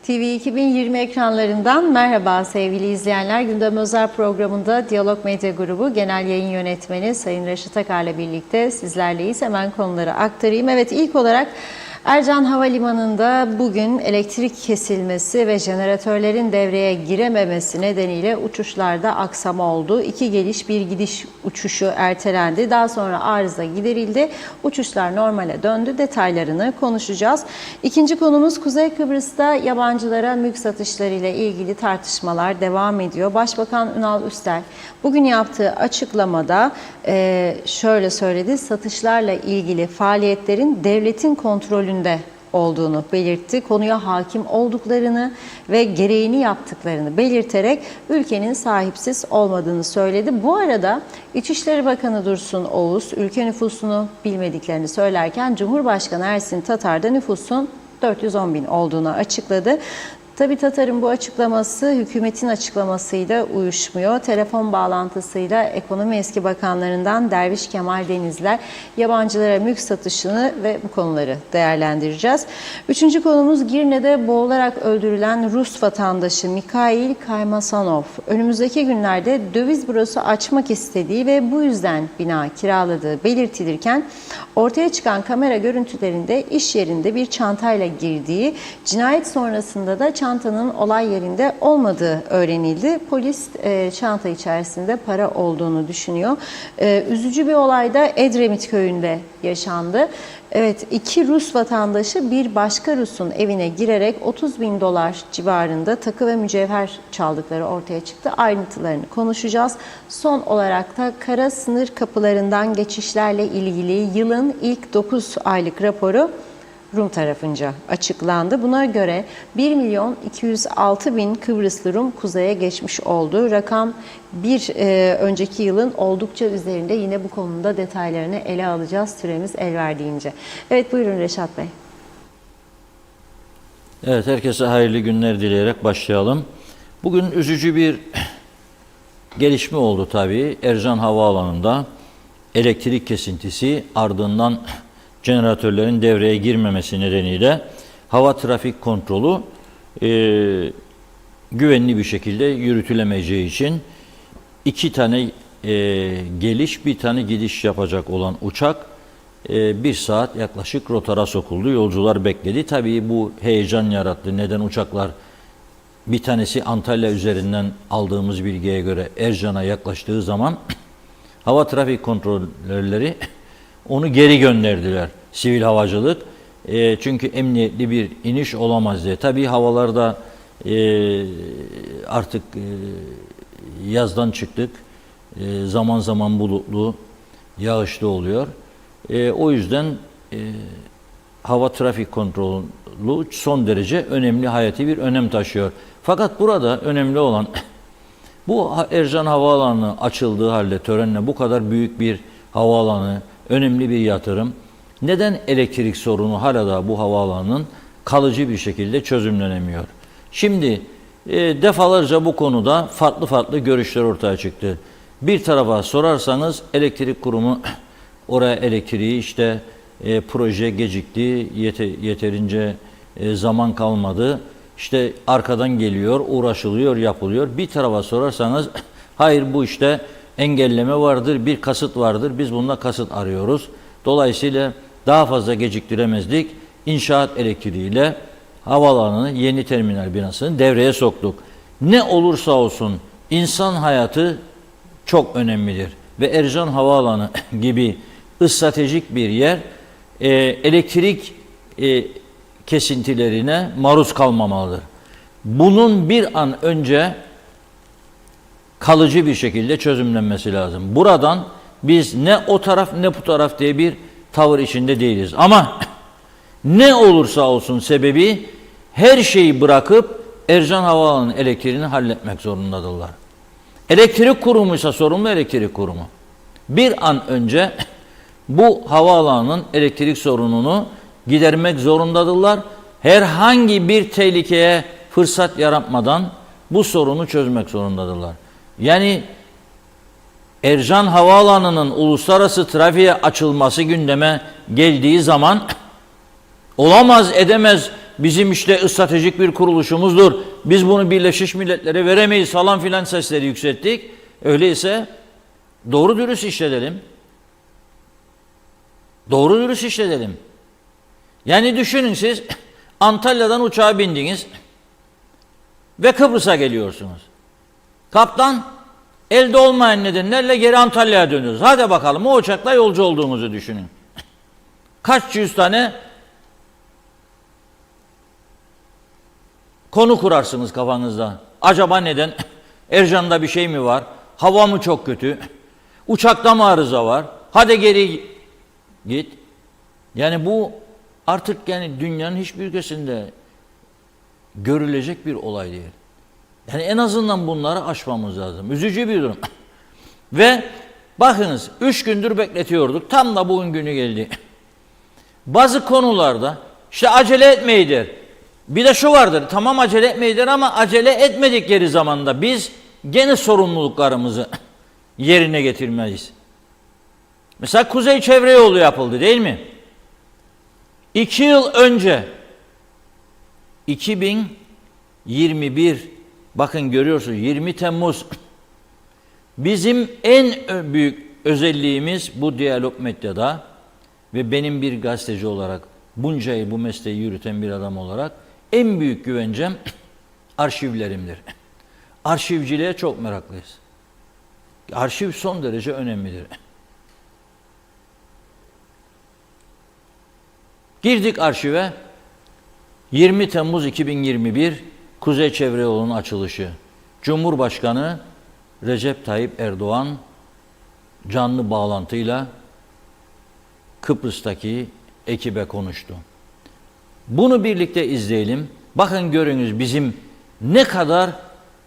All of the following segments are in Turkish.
TV 2020 ekranlarından merhaba sevgili izleyenler. Gündem Özel programında Diyalog Medya Grubu Genel Yayın Yönetmeni Sayın Reşit Akar'la birlikte sizlerleyiz. Hemen konuları aktarayım. Evet, ilk olarak Ercan Havalimanı'nda bugün elektrik kesilmesi ve jeneratörlerin devreye girememesi nedeniyle uçuşlarda aksama oldu. 2 geliş bir gidiş uçuşu ertelendi. Daha sonra arıza giderildi. Uçuşlar normale döndü. Detaylarını konuşacağız. İkinci konumuz Kuzey Kıbrıs'ta yabancılara mülk satışları ile ilgili tartışmalar devam ediyor. Başbakan Ünal Üstel bugün yaptığı açıklamada şöyle söyledi: satışlarla ilgili faaliyetlerin devletin kontrolünde olduğunu belirtti. Konuya hakim olduklarını ve gereğini yaptıklarını belirterek ülkenin sahipsiz olmadığını söyledi. Bu arada İçişleri Bakanı Dursun Oğuz ülke nüfusunu bilmediklerini söylerken Cumhurbaşkanı Ersin Tatar da nüfusun 410 bin olduğunu açıkladı. Tabii Tatar'ın bu açıklaması hükümetin açıklamasıyla uyuşmuyor. Telefon bağlantısıyla Ekonomi Eski Bakanlarından Derviş Kemal Denizler yabancılara mülk satışını ve bu konuları değerlendireceğiz. Üçüncü konumuz Girne'de boğularak öldürülen Rus vatandaşı Mikhail Kaymasanov. Önümüzdeki günlerde döviz bürosu açmak istediği ve bu yüzden bina kiraladığı belirtilirken ortaya çıkan kamera görüntülerinde iş yerinde bir çantayla girdiği, cinayet sonrasında da çantanın olay yerinde olmadığı öğrenildi. Polis çanta içerisinde para olduğunu düşünüyor. Üzücü bir olay da Edremit köyünde yaşandı. Evet, 2 Rus vatandaşı bir başka Rus'un evine girerek 30 bin dolar civarında takı ve mücevher çaldıkları ortaya çıktı. Ayrıntılarını konuşacağız. Son olarak da kara sınır kapılarından geçişlerle ilgili yılın ilk 9 aylık raporu Rum tarafınca açıklandı. Buna göre 1 milyon 206 bin Kıbrıslı Rum kuzeye geçmiş oldu. Rakam bir önceki yılın oldukça üzerinde. Yine bu konuda detaylarını ele alacağız süremiz el verdiğince. Evet, buyurun Reşat Bey. Evet, herkese hayırlı günler dileyerek başlayalım. Bugün üzücü bir gelişme oldu tabii. Ercan Havaalanı'nda elektrik kesintisi, ardından jeneratörlerin devreye girmemesi nedeniyle hava trafik kontrolü güvenli bir şekilde yürütülemeyeceği için 2 tane geliş, 1 tane gidiş yapacak olan uçak 1 saat yaklaşık rotara sokuldu. Yolcular bekledi. Tabii bu heyecan yarattı. Neden uçaklar, bir tanesi Antalya üzerinden aldığımız bilgiye göre Ercan'a yaklaştığı zaman hava trafik kontrolörleri onu geri gönderdiler, sivil havacılık. Çünkü emniyetli bir iniş olamaz diye. Tabii havalarda artık yazdan çıktık. Zaman zaman bulutlu, yağışlı oluyor. O yüzden hava trafik kontrolü son derece önemli, hayati bir önem taşıyor. Fakat burada önemli olan bu Ercan Havaalanı açıldığı halde törenle bu kadar büyük bir havaalanı, önemli bir yatırım. Neden elektrik sorunu hala da bu havaalanının kalıcı bir şekilde çözümlenemiyor? Şimdi defalarca bu konuda farklı görüşler ortaya çıktı. Bir tarafa sorarsanız elektrik kurumu oraya elektriği proje gecikti, yeterince zaman kalmadı. Arkadan geliyor, uğraşılıyor, yapılıyor. Bir tarafa sorarsanız hayır, bu engelleme vardır, bir kasıt vardır. Biz bunda kasıt arıyoruz. Dolayısıyla daha fazla geciktiremezdik. İnşaat elektriğiyle havaalanını, yeni terminal binasını devreye soktuk. Ne olursa olsun insan hayatı çok önemlidir. Ve Ercan Havaalanı gibi stratejik bir yer elektrik kesintilerine maruz kalmamalıdır. Bunun bir an önce kalıcı bir şekilde çözümlenmesi lazım. Buradan biz ne o taraf ne bu taraf diye bir tavır içinde değiliz. Ama ne olursa olsun sebebi her şeyi bırakıp Ercan Havaalanı elektriğini halletmek zorundadırlar. Elektrik kurumuysa sorumlu elektrik kurumu. Bir an önce bu havaalanının elektrik sorununu gidermek zorundadırlar. Herhangi bir tehlikeye fırsat yaratmadan bu sorunu çözmek zorundadırlar. Yani Ercan Havaalanı'nın uluslararası trafiğe açılması gündeme geldiği zaman olamaz edemez bizim işte stratejik bir kuruluşumuzdur. Biz bunu Birleşmiş Milletler'e veremeyiz falan filan sesleri yükselttik. Öyleyse doğru dürüst işletelim. Doğru dürüst işletelim. Yani düşünün siz Antalya'dan uçağa bindiniz ve Kıbrıs'a geliyorsunuz. Kaptan elde olmayan nedenlerle geri Antalya'ya dönüyoruz. Hadi bakalım o uçakla yolcu olduğumuzu düşünün. Kaç yüz tane konu kurarsınız kafanızda. Acaba neden? Ercan'da bir şey mi var? Hava mı çok kötü? Uçakta mı arıza var? Hadi geri git. Yani bu artık yani dünyanın hiçbir ülkesinde görülecek bir olay değil. Yani en azından bunları aşmamız lazım. Üzücü bir durum. Ve bakınız 3 gündür bekletiyorduk. Tam da bugün günü geldi. Bazı konularda işte acele etmeyidir. Bir de şu vardır. Tamam acele etmeyidir ama acele etmedikleri zamanda biz gene sorumluluklarımızı yerine getirmeyiz. Mesela Kuzey Çevre Yolu yapıldı değil mi? 2 yıl önce 2021 bakın görüyorsunuz 20 Temmuz bizim en büyük özelliğimiz bu Diyalog Medya'da ve benim bir gazeteci olarak bunca yıl bu mesleği yürüten bir adam olarak en büyük güvencem arşivlerimdir. Arşivciliğe çok meraklıyız. Arşiv son derece önemlidir. Girdik arşive. 20 Temmuz 2021 Kuzey Çevre Yolu'nun açılışı. Cumhurbaşkanı Recep Tayyip Erdoğan canlı bağlantıyla Kıbrıs'taki ekibe konuştu. Bunu birlikte izleyelim. Bakın görünüz bizim ne kadar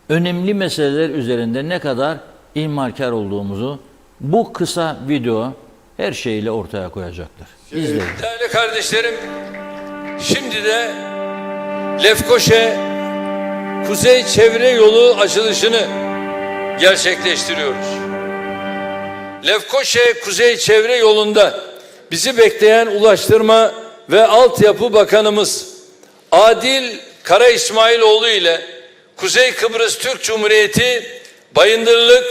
önemli meseleler üzerinde ne kadar ihmalkar olduğumuzu bu kısa video her şeyiyle ortaya koyacaktır. İzleyin. Değerli kardeşlerim, şimdi de Lefkoşe Kuzey Çevre Yolu açılışını gerçekleştiriyoruz. Lefkoşe Kuzey Çevre Yolu'nda bizi bekleyen Ulaştırma ve Altyapı Bakanımız Adil Kara İsmailoğlu ile Kuzey Kıbrıs Türk Cumhuriyeti Bayındırlık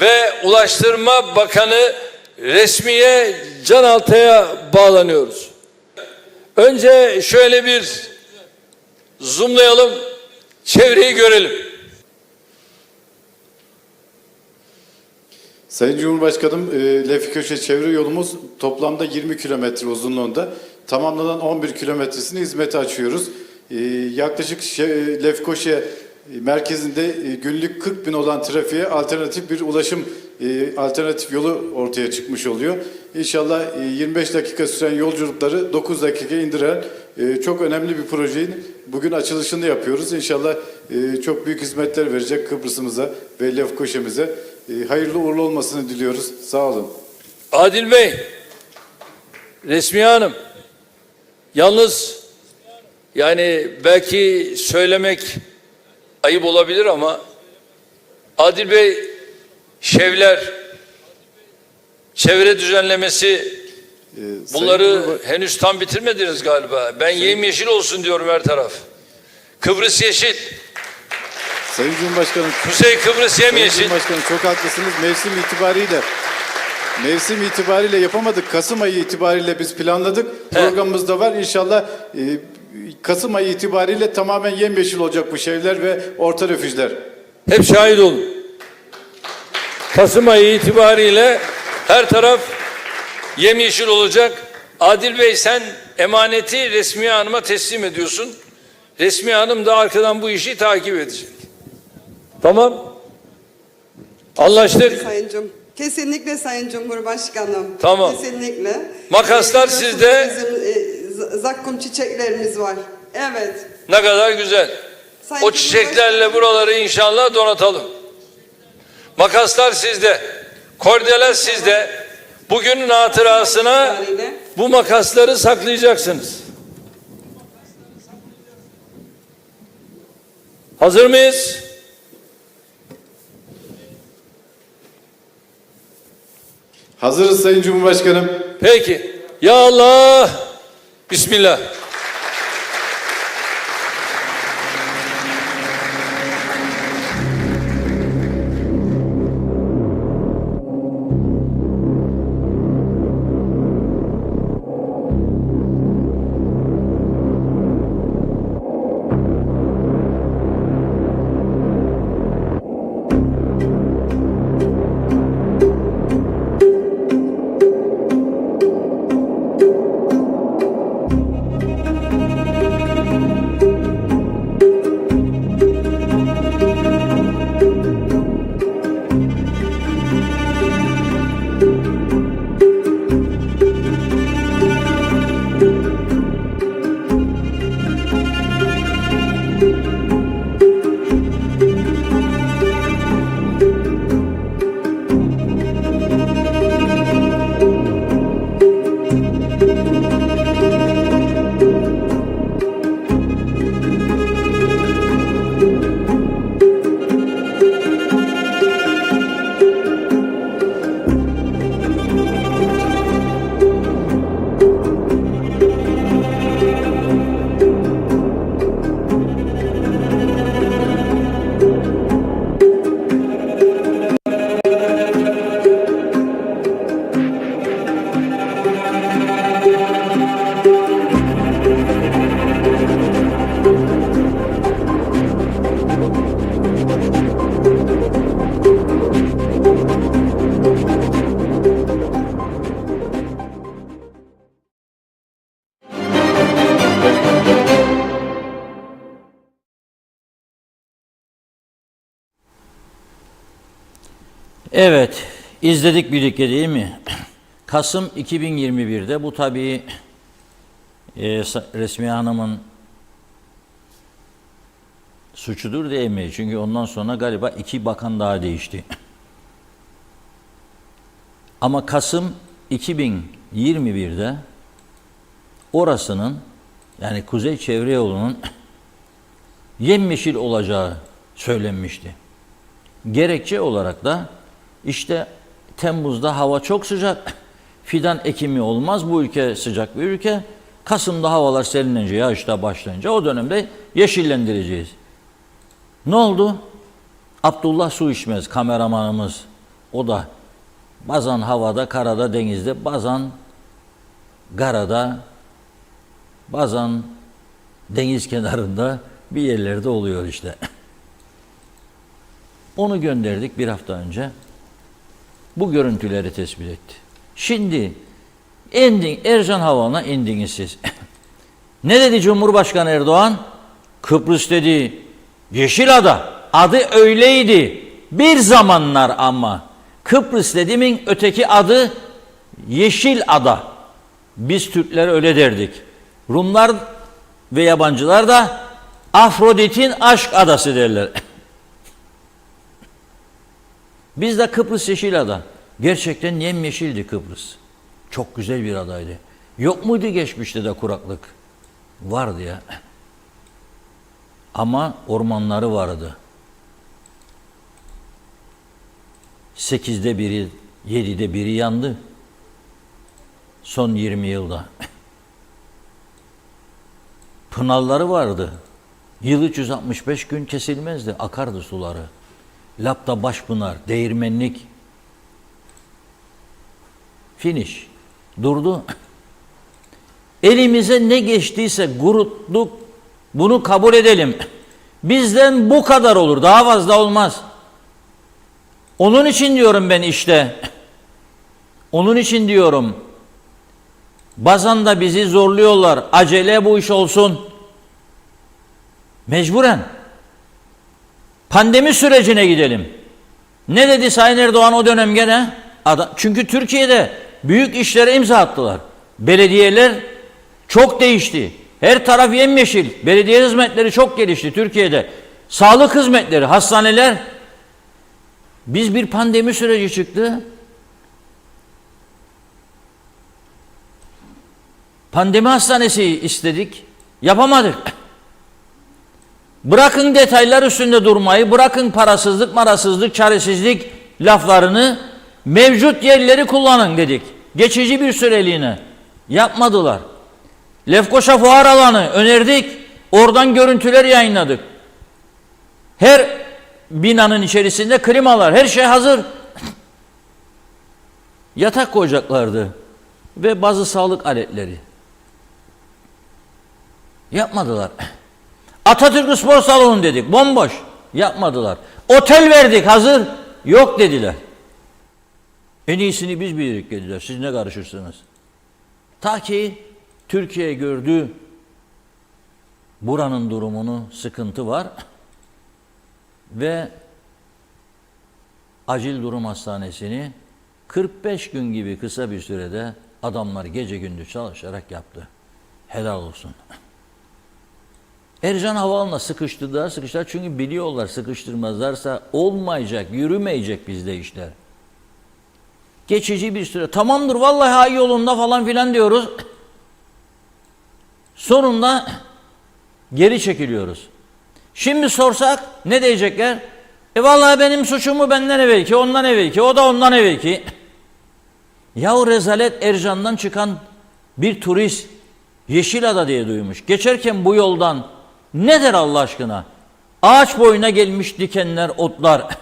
ve Ulaştırma Bakanı resmiye Canaltay'a bağlanıyoruz. Önce şöyle bir zoomlayalım, çevreyi görelim. Sayın Cumhurbaşkanım, Lefkoşe çevre yolumuz toplamda 20 kilometre uzunluğunda. Tamamlanan 11 kilometresini hizmete açıyoruz. Yaklaşık Lefkoşe merkezinde günlük 40 bin olan trafiğe alternatif bir ulaşım alternatif yolu ortaya çıkmış oluyor. İnşallah 25 dakika süren yolculukları 9 dakika indiren çok önemli bir projenin bugün açılışını yapıyoruz. İnşallah çok büyük hizmetler verecek Kıbrıs'ımıza ve Lefkoşe'mize. Hayırlı uğurlu olmasını diliyoruz. Sağ olun. Adil Bey, Resmiye Hanım, yalnız yani belki söylemek ayıp olabilir ama Adil Bey, şevler, çevre düzenlemesi bunları henüz tam bitirmediniz galiba. Ben yemyeşil olsun diyorum her taraf. Kıbrıs yeşil. Sayın Cumhurbaşkanım, Kuzey Kıbrıs Sayın yemyeşil. Cumhurbaşkanım çok haklısınız. Mevsim itibariyle yapamadık. Kasım ayı itibariyle biz planladık. Programımızda var. İnşallah Kasım ayı itibariyle tamamen yemyeşil olacak bu şehirler ve orta refüjler. Hep şahit olun. Kasım ayı itibariyle her taraf yemyeşil olacak. Adil Bey, sen emaneti Resmiye Hanım'a teslim ediyorsun. Resmiye Hanım da arkadan bu işi takip edecek. Tamam. Anlaştık. Kesinlikle Sayın Cumhurbaşkanım. Tamam. Kesinlikle. Makaslar sizde. Bizim zakkum çiçeklerimiz var. Evet. Ne kadar güzel. Sayın O çiçeklerle Cumhurbaşkanım, buraları inşallah donatalım. Makaslar sizde. Kordelen sizde. Bugünün hatırasına bu makasları saklayacaksınız. Hazır mıyız? Hazırız Sayın Cumhurbaşkanım. Peki. Ya Allah. Bismillah. Evet, izledik birlikte değil mi? Kasım 2021'de bu tabii Resmiye Hanım'ın suçudur diyemeyiz. Çünkü ondan sonra galiba 2 bakan daha değişti. Ama Kasım 2021'de orasının, yani Kuzey Çevre Yolu'nun yemyeşil olacağı söylenmişti. Gerekçe olarak da işte Temmuz'da hava çok sıcak, fidan ekimi olmaz, bu ülke sıcak bir ülke. Kasım'da havalar serinleyince, yağışlar başlayınca o dönemde yeşillendireceğiz. Ne oldu? Abdullah Su İçmez kameramanımız, o da bazen havada, karada, denizde, bazen garada, bazen deniz kenarında bir yerlerde oluyor işte. Onu gönderdik bir hafta önce. Bu görüntüleri tespit etti. Şimdi Ercan Havaalanı'na indiniz siz. Ne dedi Cumhurbaşkanı Erdoğan? Kıbrıs dedi, Yeşilada. Adı öyleydi. Bir zamanlar ama. Kıbrıs dediğimin öteki adı Yeşilada. Biz Türkler öyle derdik. Rumlar ve yabancılar da Afrodit'in aşk adası derler. Biz de Kıbrıs Yeşilada. Gerçekten yemyeşildi Kıbrıs. Çok güzel bir adaydı. Yok muydu geçmişte de kuraklık? Vardı ya. Ama ormanları vardı. 8'de biri, 7'de biri yandı. Son 20 yılda. Pınarları vardı. Yıl 365 gün kesilmezdi. Akardı suları. Lapta Başpınar, Değirmenlik. Finish. Durdu. Elimize ne geçtiyse kuruttuk. Bunu kabul edelim. Bizden bu kadar olur. Daha fazla olmaz. Onun için diyorum ben işte. Onun için diyorum. Bazen de bizi zorluyorlar. Acele bu iş olsun. Mecburen. Pandemi sürecine gidelim. Ne dedi Sayın Erdoğan o dönem gene? Çünkü Türkiye'de büyük işlere imza attılar. Belediyeler çok değişti. Her taraf yemyeşil. Belediye hizmetleri çok gelişti Türkiye'de. Sağlık hizmetleri, hastaneler. Biz bir pandemi süreci çıktı. Pandemi hastanesi istedik. Yapamadık. Bırakın detaylar üstünde durmayı, bırakın parasızlık, çaresizlik laflarını, mevcut yerleri kullanın dedik. Geçici bir süreliğine. Yapmadılar. Lefkoşa Fuar Alanı önerdik. Oradan görüntüler yayınladık. Her binanın içerisinde klimalar, her şey hazır. Yatak koyacaklardı. Ve bazı sağlık aletleri. Yapmadılar. Atatürk Spor Salonu dedik. Bomboş. Yapmadılar. Otel verdik hazır. Yok dediler. En iyisini biz bilirdik dediler. Siz ne karışırsınız? Ta ki Türkiye gördü buranın durumunu, sıkıntı var ve acil durum hastanesini 45 gün gibi kısa bir sürede adamlar gece gündüz çalışarak yaptı. Helal olsun. Ercan Havaalanı'na sıkıştırdılar çünkü biliyorlar sıkıştırmazlarsa olmayacak, yürümeyecek bizde işler. Geçici bir süre. Tamamdır vallahi ay yolunda falan filan diyoruz. Sonunda geri çekiliyoruz. Şimdi sorsak ne diyecekler? Vallahi benim suçumu benden evvelki, ondan evvelki, o da ondan evvelki. Yahu rezalet Ercan'dan çıkan bir turist Yeşilada diye duymuş. Geçerken bu yoldan ne der Allah aşkına? Ağaç boyuna gelmiş dikenler, otlar.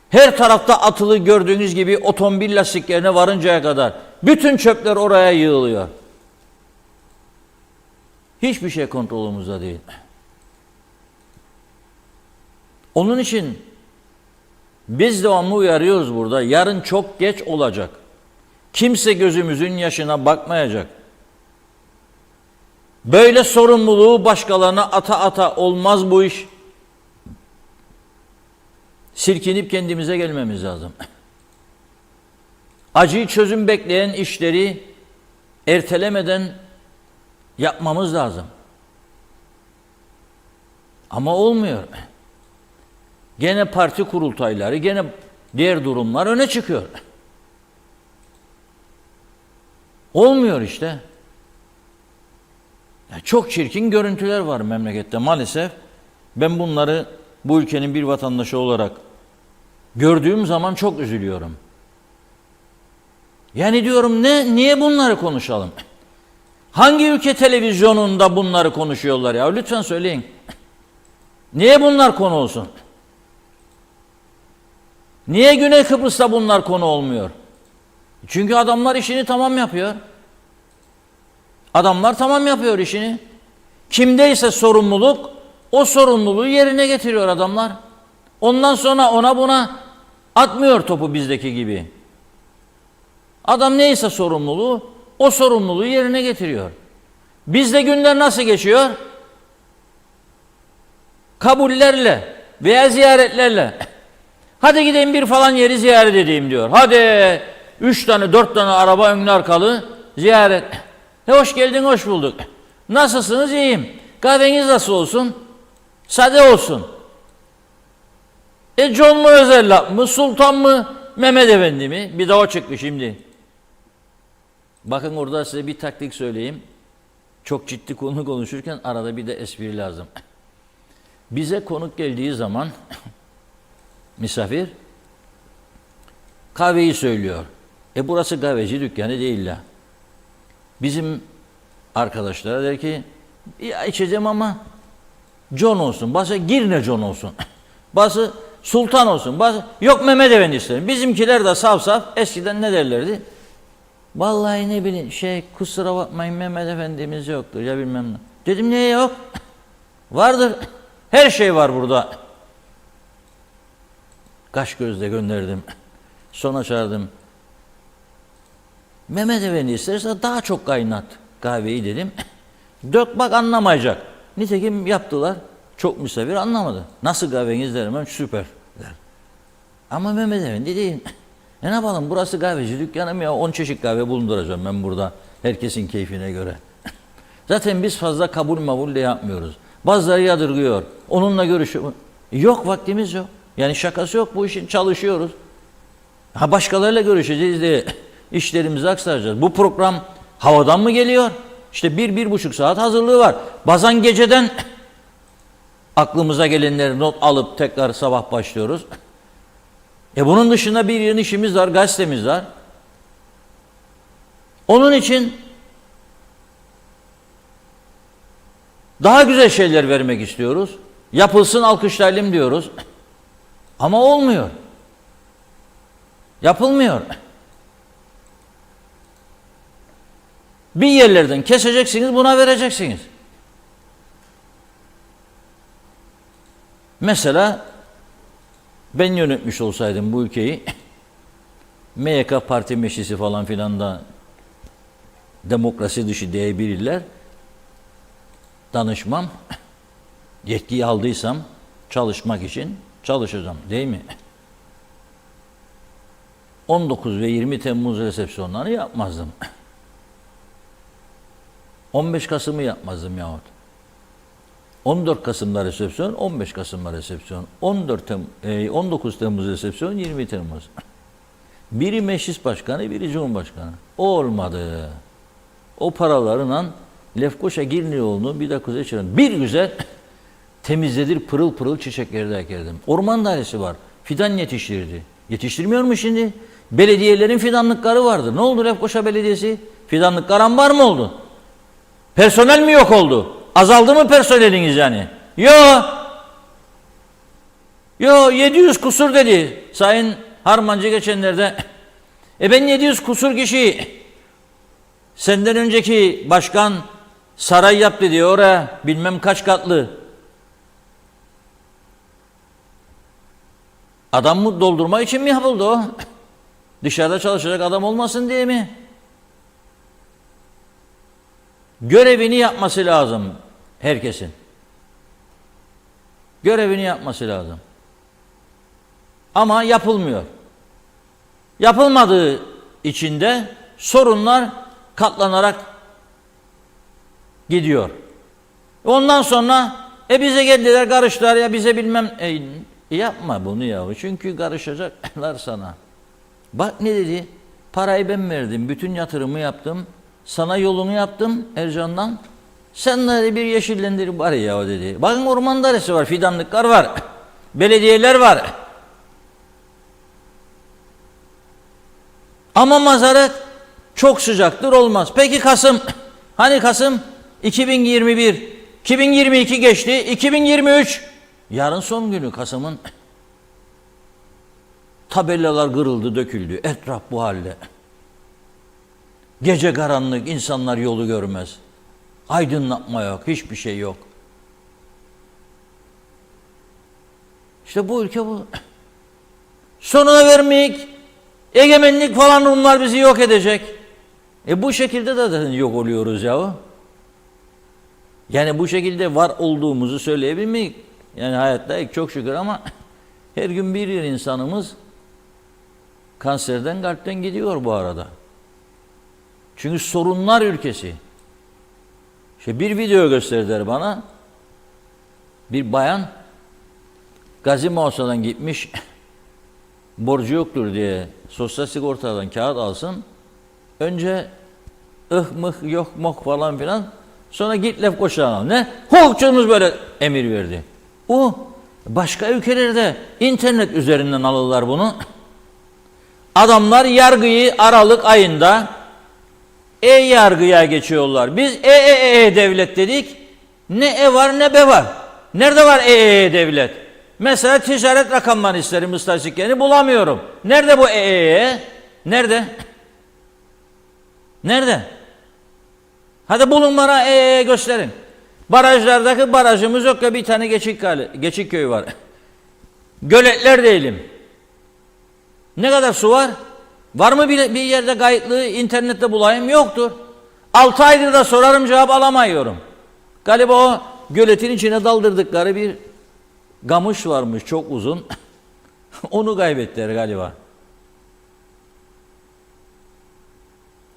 Her tarafta atılı gördüğünüz gibi otomobil lastiklerine varıncaya kadar. Bütün çöpler oraya yığılıyor. Hiçbir şey kontrolümüzde değil. Onun için biz devamlı uyarıyoruz burada. Yarın çok geç olacak. Kimse gözümüzün yaşına bakmayacak. Böyle sorumluluğu başkalarına ata olmaz bu iş. Silkinip kendimize gelmemiz lazım. acil çözüm bekleyen işleri ertelemeden yapmamız lazım. Ama olmuyor. Gene parti kurultayları, gene diğer durumlar öne çıkıyor. Olmuyor işte. Ya çok çirkin görüntüler var memlekette maalesef. Ben bunları bu ülkenin bir vatandaşı olarak gördüğüm zaman çok üzülüyorum. Yani diyorum niye bunları konuşalım? Hangi ülke televizyonunda bunları konuşuyorlar ya? Lütfen söyleyin. Niye bunlar konu olsun? Niye Güney Kıbrıs'ta bunlar konu olmuyor? Çünkü adamlar işini tamam yapıyor. Adamlar tamam yapıyor işini. Kimdeyse sorumluluk, o sorumluluğu yerine getiriyor adamlar. Ondan sonra ona buna atmıyor topu bizdeki gibi. Adam neyse sorumluluğu, o sorumluluğu yerine getiriyor. Bizde günler nasıl geçiyor? Kabullerle veya ziyaretlerle. Hadi gideyim bir falan yeri ziyaret edeyim diyor. Hadi 3 tane 4 tane araba önlü arkalı ziyaret. Hoş geldin, hoş bulduk. Nasılsınız? İyiyim. Kahveniz nasıl olsun? Sade olsun. John mu Özerlap mı? Sultan mı? Mehmet Efendi mi? Bir de o çıktı şimdi. Bakın orada size bir taktik söyleyeyim. Çok ciddi konu konuşurken arada bir de espri lazım. Bize konuk geldiği zaman misafir kahveyi söylüyor. Burası kahveci dükkanı değil la. Bizim arkadaşlara der ki ya içeceğim ama John olsun. Bazı Girne John olsun. Bazı Sultan olsun. Bazı yok Mehmet Efendi isterim. Bizimkiler de saf saf eskiden ne derlerdi? Vallahi ne bileyim kusura bakmayın Mehmet Efendimiz yoktur ya bilmem ne. Dedim niye yok? Vardır. Her şey var burada. Kaş gözle gönderdim. Sonra çağırdım. Mehmet Efendi isterse daha çok kaynat kahveyi dedim. Dök bak anlamayacak. Nitekim yaptılar. Çok misafir anlamadı. Nasıl kahveniz derim ben süper der. Ama Mehmet Efendi değil. Ne yapalım burası kahveci dükkanı mı ya 10 çeşit kahve bulunduracağım ben burada. Herkesin keyfine göre. Zaten biz fazla kabul de yapmıyoruz. Bazıları yadırgıyor. Onunla görüşüyor. Yok vaktimiz yok. Yani şakası yok bu işin çalışıyoruz. Başkalarıyla görüşeceğiz diye işlerimizi aktaracağız. Bu program havadan mı geliyor? İşte 1-1,5 saat hazırlığı var. Bazen geceden aklımıza gelenleri not alıp tekrar sabah başlıyoruz. Bunun dışında bir yığın işimiz var, gazetemiz var. Onun için daha güzel şeyler vermek istiyoruz. Yapılsın alkışlayalım diyoruz. Ama olmuyor. Yapılmıyor. Bir yerlerden keseceksiniz, buna vereceksiniz. Mesela ben yönetmiş olsaydım bu ülkeyi MYK parti meclisi falan filan da demokrasi dışı diyebilirler. Danışmam. Yetkiyi aldıysam çalışmak için çalışacağım değil mi? 19 ve 20 Temmuz resepsiyonlarını yapmazdım. 15 Kasım'ı yapmazdım yahut. 14 Kasım'da resepsiyon, 15 Kasım'da resepsiyon, 19 Temmuz resepsiyon, 20 Temmuz. Biri meclis başkanı, biri cumhurbaşkanı. O olmadı. O paralarla Lefkoşa Girneoğlu'nu bir dakika geçirin. Bir güzel temizledir pırıl pırıl çiçekleri de ekerdim. Orman dairesi var. Fidan yetiştirdi. Yetiştirmiyor mu şimdi? Belediyelerin fidanlıkları vardı. Ne oldu Lefkoşa Belediyesi? Fidanlıklar ambar mı oldu? Personel mi yok oldu? Azaldı mı personeliniz yani? Yo 700 kusur dedi Sayın Harmancı geçenlerde. Ben 700 kusur kişi senden önceki başkan saray yap dedi oraya bilmem kaç katlı. Adam mı doldurmak için mi yapıldı o? Dışarıda çalışacak adam olmasın diye mi? Görevini yapması lazım herkesin. Görevini yapması lazım. Ama yapılmıyor. Yapılmadığı içinde sorunlar katlanarak gidiyor. Ondan sonra bize geldiler karıştılar ya bize bilmem yapma bunu ya. Çünkü karışacaklar sana. Bak ne dedi? Parayı ben verdim. Bütün yatırımı yaptım. Sana yolunu yaptım Ercan'dan. Sen de bir yeşillendir bari ya dedi. Bakın orman dairesi var, fidanlıklar var. Belediyeler var. Ama mazaret çok sıcaktır olmaz. Peki Kasım? Hani Kasım? 2021. 2022 geçti. 2023. Yarın son günü Kasım'ın. Tabelalar kırıldı, döküldü. Etraf bu halde. Gece karanlık, insanlar yolu görmez. Aydınlatma yok, hiçbir şey yok. İşte bu ülke bu. Sonuna vermeyik, egemenlik falan Rumlar bizi yok edecek. Bu şekilde de yok oluyoruz yahu. Yani bu şekilde var olduğumuzu söyleyebilmek. Yani hayattayız çok şükür ama her gün bir insanımız kanserden, kalpten gidiyor bu arada. Çünkü sorunlar ülkesi. İşte bir video gösterdiler bana. Bir bayan Gazi Mauso'dan gitmiş, borcu yoktur diye sosyal sigortadan kağıt alsın. Önce mıh yok mok falan filan. Sonra git Lefkoşa'dan al. Ne? Hukukçumuz böyle emir verdi. O başka ülkelerde internet üzerinden alırlar bunu. Adamlar yargıyı Aralık ayında yargıya geçiyorlar. Biz devlet dedik. Ne var ne be var. Nerede var devlet? Mesela ticaret rakamlarını isterim istatistiklerini bulamıyorum. Nerede bu Nerede? Nerede? Hadi bulun bana gösterin. Barajlardaki barajımız yok ya bir tane Geçikköy var. Göletler değilim. Ne kadar su var? Var mı bir yerde kayıtlı internette bulayım? Yoktur. 6 aydır da sorarım cevap alamıyorum. Galiba o göletin içine daldırdıkları bir gamış varmış çok uzun. Onu kaybettiler galiba.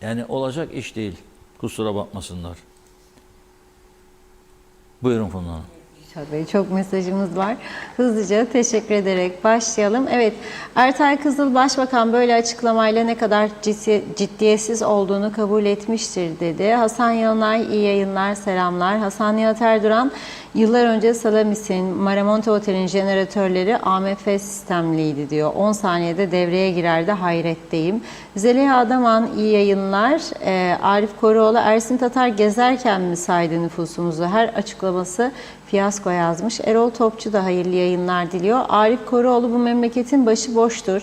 Yani olacak iş değil. Kusura bakmasınlar. Buyurun Funda Hanım. Reşat Bey, çok mesajımız var. Hızlıca teşekkür ederek başlayalım. Evet, Ertay Kızıl Başbakan böyle açıklamayla ne kadar ciddiyetsiz olduğunu kabul etmiştir dedi. Hasan Yanay iyi yayınlar, selamlar. Hasan Nihat Erduran, yıllar önce Salamis'in, Maramonte Otel'in jeneratörleri AMF sistemliydi diyor. 10 saniyede devreye girerdi, hayretteyim. Zeliha Adaman iyi yayınlar. Arif Koruoğlu, Ersin Tatar gezerken mi saydı nüfusumuzu? Her açıklaması fiyasko yazmış. Erol Topçu da hayırlı yayınlar diliyor. Arif Koruoğlu, bu memleketin başı boştur.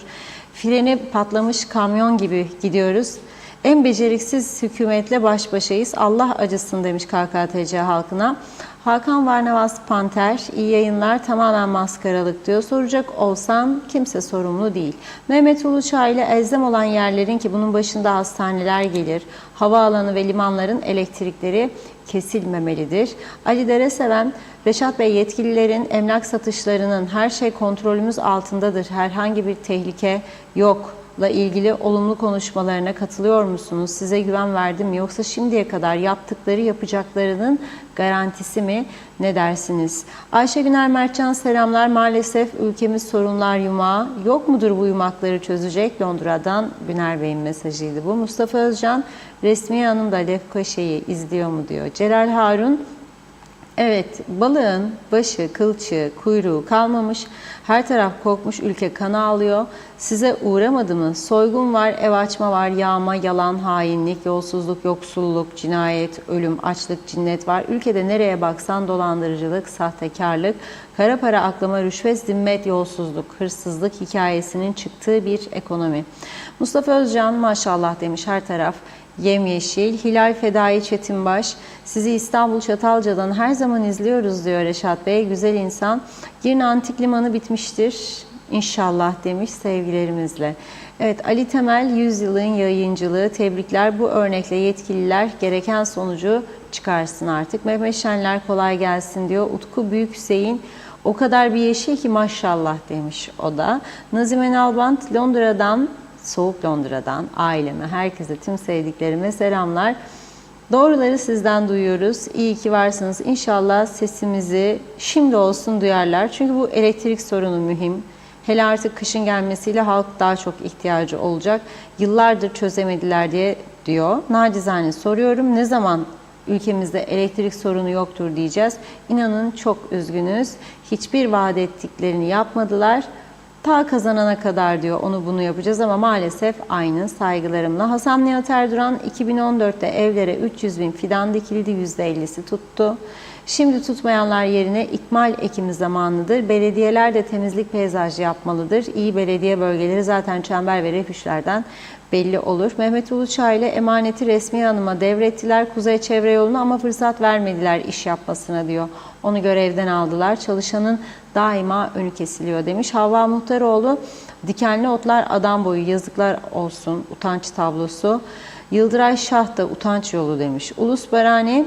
Freni patlamış kamyon gibi gidiyoruz. En beceriksiz hükümetle baş başayız. Allah acısın demiş KKTC halkına. Hakan Varnavas Panter, iyi yayınlar, tamamen maskaralık diyor. Soracak olsam kimse sorumlu değil. Mehmet Uluçağ ile elzem olan yerlerin ki bunun başında hastaneler gelir. Havaalanı ve limanların elektrikleri kesilmemelidir. Ali Dereseven, Reşat Bey, yetkililerin emlak satışlarının her şey kontrolümüz altındadır. Herhangi bir tehlike yok la ilgili olumlu konuşmalarına katılıyor musunuz? Size güven verdim mi? Yoksa şimdiye kadar yaptıkları yapacaklarının garantisi mi? Ne dersiniz? Ayşe Güner Mertcan selamlar. Maalesef ülkemiz sorunlar yumağı. Yok mudur bu yumakları çözecek? Londra'dan Güner Bey'in mesajıydı bu. Mustafa Özcan, Resmiye Hanım da Lefkoşa'yı izliyor mu diyor. Celal Harun, evet, balığın başı, kılçığı, kuyruğu kalmamış, her taraf kokmuş, ülke kana alıyor. Size uğramadı mı? Soygun var, ev açma var, yağma, yalan, hainlik, yolsuzluk, yoksulluk, cinayet, ölüm, açlık, cinnet var. Ülkede nereye baksan dolandırıcılık, sahtekarlık, kara para aklama, rüşvet, zimmet, yolsuzluk, hırsızlık hikayesinin çıktığı bir ekonomi. Mustafa Özcan, maşallah demiş, her taraf yemyeşil. Hilal Fedai Çetinbaş, sizi İstanbul Çatalca'dan her zaman izliyoruz diyor Reşat Bey. Güzel insan. Girne Antik Limanı bitmiştir İnşallah demiş, sevgilerimizle. Evet, Ali Temel, 100 yılın yayıncılığı, tebrikler. Bu örnekle yetkililer gereken sonucu çıkarsın artık. Mehmet Şenler, kolay gelsin diyor. Utku Büyük Hüseyin, o kadar bir yeşil ki maşallah demiş o da. Nazime Nalbant, Londra'dan soğuk Londra'dan aileme, herkese, tüm sevdiklerime selamlar. Doğruları sizden duyuyoruz. İyi ki varsınız. İnşallah sesimizi şimdi olsun duyarlar. Çünkü bu elektrik sorunu mühim. Hele artık kışın gelmesiyle halk daha çok ihtiyacı olacak. Yıllardır çözemediler diyor. Nacizane soruyorum. Ne zaman ülkemizde elektrik sorunu yoktur diyeceğiz. İnanın çok üzgünüz. Hiçbir vaat ettiklerini yapmadılar. Ta kazanana kadar diyor onu bunu yapacağız ama maalesef aynı. Saygılarımla. Hasan Nihat Erduran 2014'te evlere 300.000 fidan dikildi, %50'si tuttu. Şimdi tutmayanlar yerine ikmal ekimi zamanıdır. Belediyeler de temizlik peyzajı yapmalıdır. İyi belediye bölgeleri zaten çember ve refüjlerden belli olur. Mehmet Uluçay ile emaneti Resmiye Hanım'a devrettiler Kuzey Çevre Yolu'nu ama fırsat vermediler iş yapmasına diyor. Onu görevden aldılar. Çalışanın daima önü kesiliyor demiş. Havva Muhtaroğlu, dikenli otlar adam boyu, yazıklar olsun, utanç tablosu. Yıldıray Şah da utanç yolu demiş. Ulus Barani,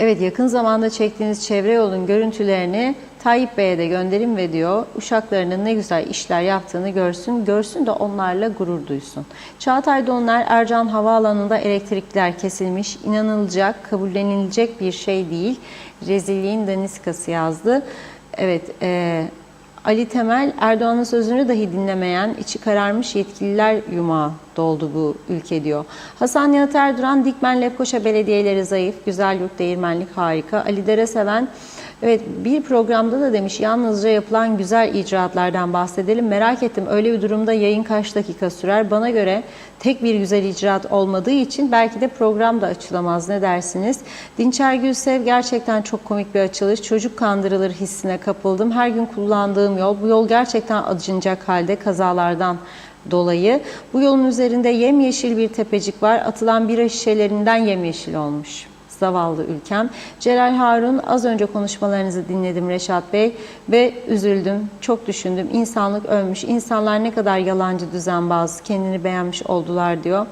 evet, yakın zamanda çektiğiniz çevre yolun görüntülerini Tayyip Bey'e de gönderin ve diyor uşaklarının ne güzel işler yaptığını görsün de onlarla gurur duysun. Çağatay Donlar, Ercan Havaalanı'nda elektrikler kesilmiş, inanılacak, kabullenilecek bir şey değil. Rezilliğin daniskası yazdı. Evet, Ali Temel, Erdoğan'ın sözünü dahi dinlemeyen, içi kararmış yetkililer yumağı doldu bu ülke diyor. Hasan Nihat Erduran, Dikmen Lefkoşa belediyeleri zayıf, Güzelyurt Değirmenlik harika. Ali Dereseven, evet, bir programda da demiş yalnızca yapılan güzel icraatlardan bahsedelim. Merak ettim, öyle bir durumda yayın kaç dakika sürer? Bana göre tek bir güzel icraat olmadığı için belki de program da açılamaz. Ne dersiniz? Dinçer Gülsev, gerçekten çok komik bir açılış. Çocuk kandırılır hissine kapıldım. Her gün kullandığım yol. Bu yol gerçekten acınacak halde kazalardan dolayı. Bu yolun üzerinde yemyeşil bir tepecik var. Atılan bira şişelerinden yemyeşil olmuş. Zavallı ülkem. Celal Harun, az önce konuşmalarınızı dinledim Reşat Bey ve üzüldüm, çok düşündüm. İnsanlık ölmüş, insanlar ne kadar yalancı, düzenbaz, kendini beğenmiş oldular diyor.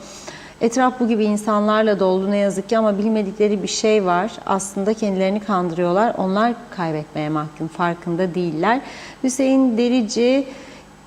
Etraf bu gibi insanlarla doldu ne yazık ki ama bilmedikleri bir şey var. Aslında kendilerini kandırıyorlar. Onlar kaybetmeye mahkum, farkında değiller. Hüseyin Derici,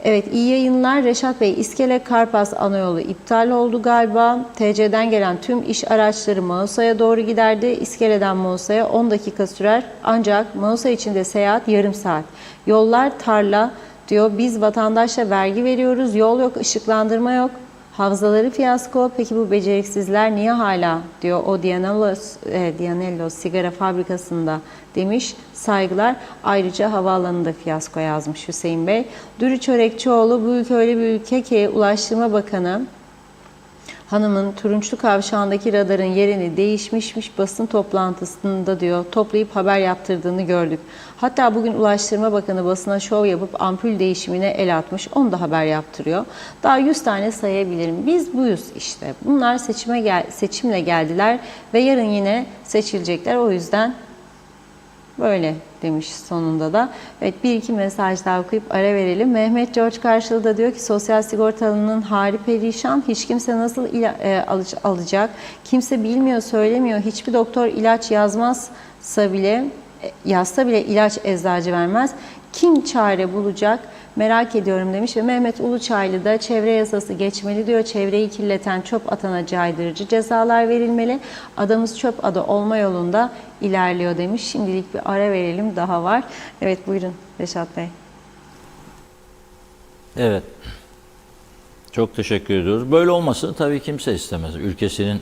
evet, iyi yayınlar. Reşat Bey, İskele Karpas Anayolu iptal oldu galiba. TC'den gelen tüm iş araçları Mausa'ya doğru giderdi. İskele'den Mausa'ya 10 dakika sürer. Ancak Mausa içinde seyahat yarım saat. Yollar tarla diyor. Biz vatandaşla vergi veriyoruz. Yol yok, ışıklandırma yok. Havzaları fiyasko. Peki bu beceriksizler niye hala diyor o Dianello sigara fabrikasında demiş. Saygılar. Ayrıca havaalanında fiyasko yazmış Hüseyin Bey. Dürü Çörekçioğlu, bu ülke öyle bir ülke ki Ulaştırma Bakanı hanımın Turunçlu Kavşağı'ndaki radarın yerini değişmişmiş, basın toplantısında diyor toplayıp haber yaptırdığını gördük. Hatta bugün Ulaştırma Bakanı basına şov yapıp ampul değişimine el atmış, onu da haber yaptırıyor. Daha 100 tane sayabilirim. Biz buyuz işte. Bunlar seçimle geldiler ve yarın yine seçilecekler. O yüzden böyle demiş sonunda da. Evet, bir iki mesaj daha okuyup ara verelim. Mehmet George karşılığı da diyor ki sosyal sigortalının hali perişan. Hiç kimse nasıl alacak? Kimse bilmiyor, söylemiyor. Hiçbir doktor ilaç yazsa bile ilaç eczacı vermez. Kim çare bulacak? Merak ediyorum demiş ve Mehmet Uluçaylı da çevre yasası geçmeli diyor. Çevreyi kirleten çöp atana caydırıcı cezalar verilmeli. Adamız çöp adı olma yolunda ilerliyor demiş. Şimdilik bir ara verelim, daha var. Evet, buyurun Reşat Bey. Evet. Çok teşekkür ediyoruz. Böyle olmasını tabii kimse istemez. Ülkesinin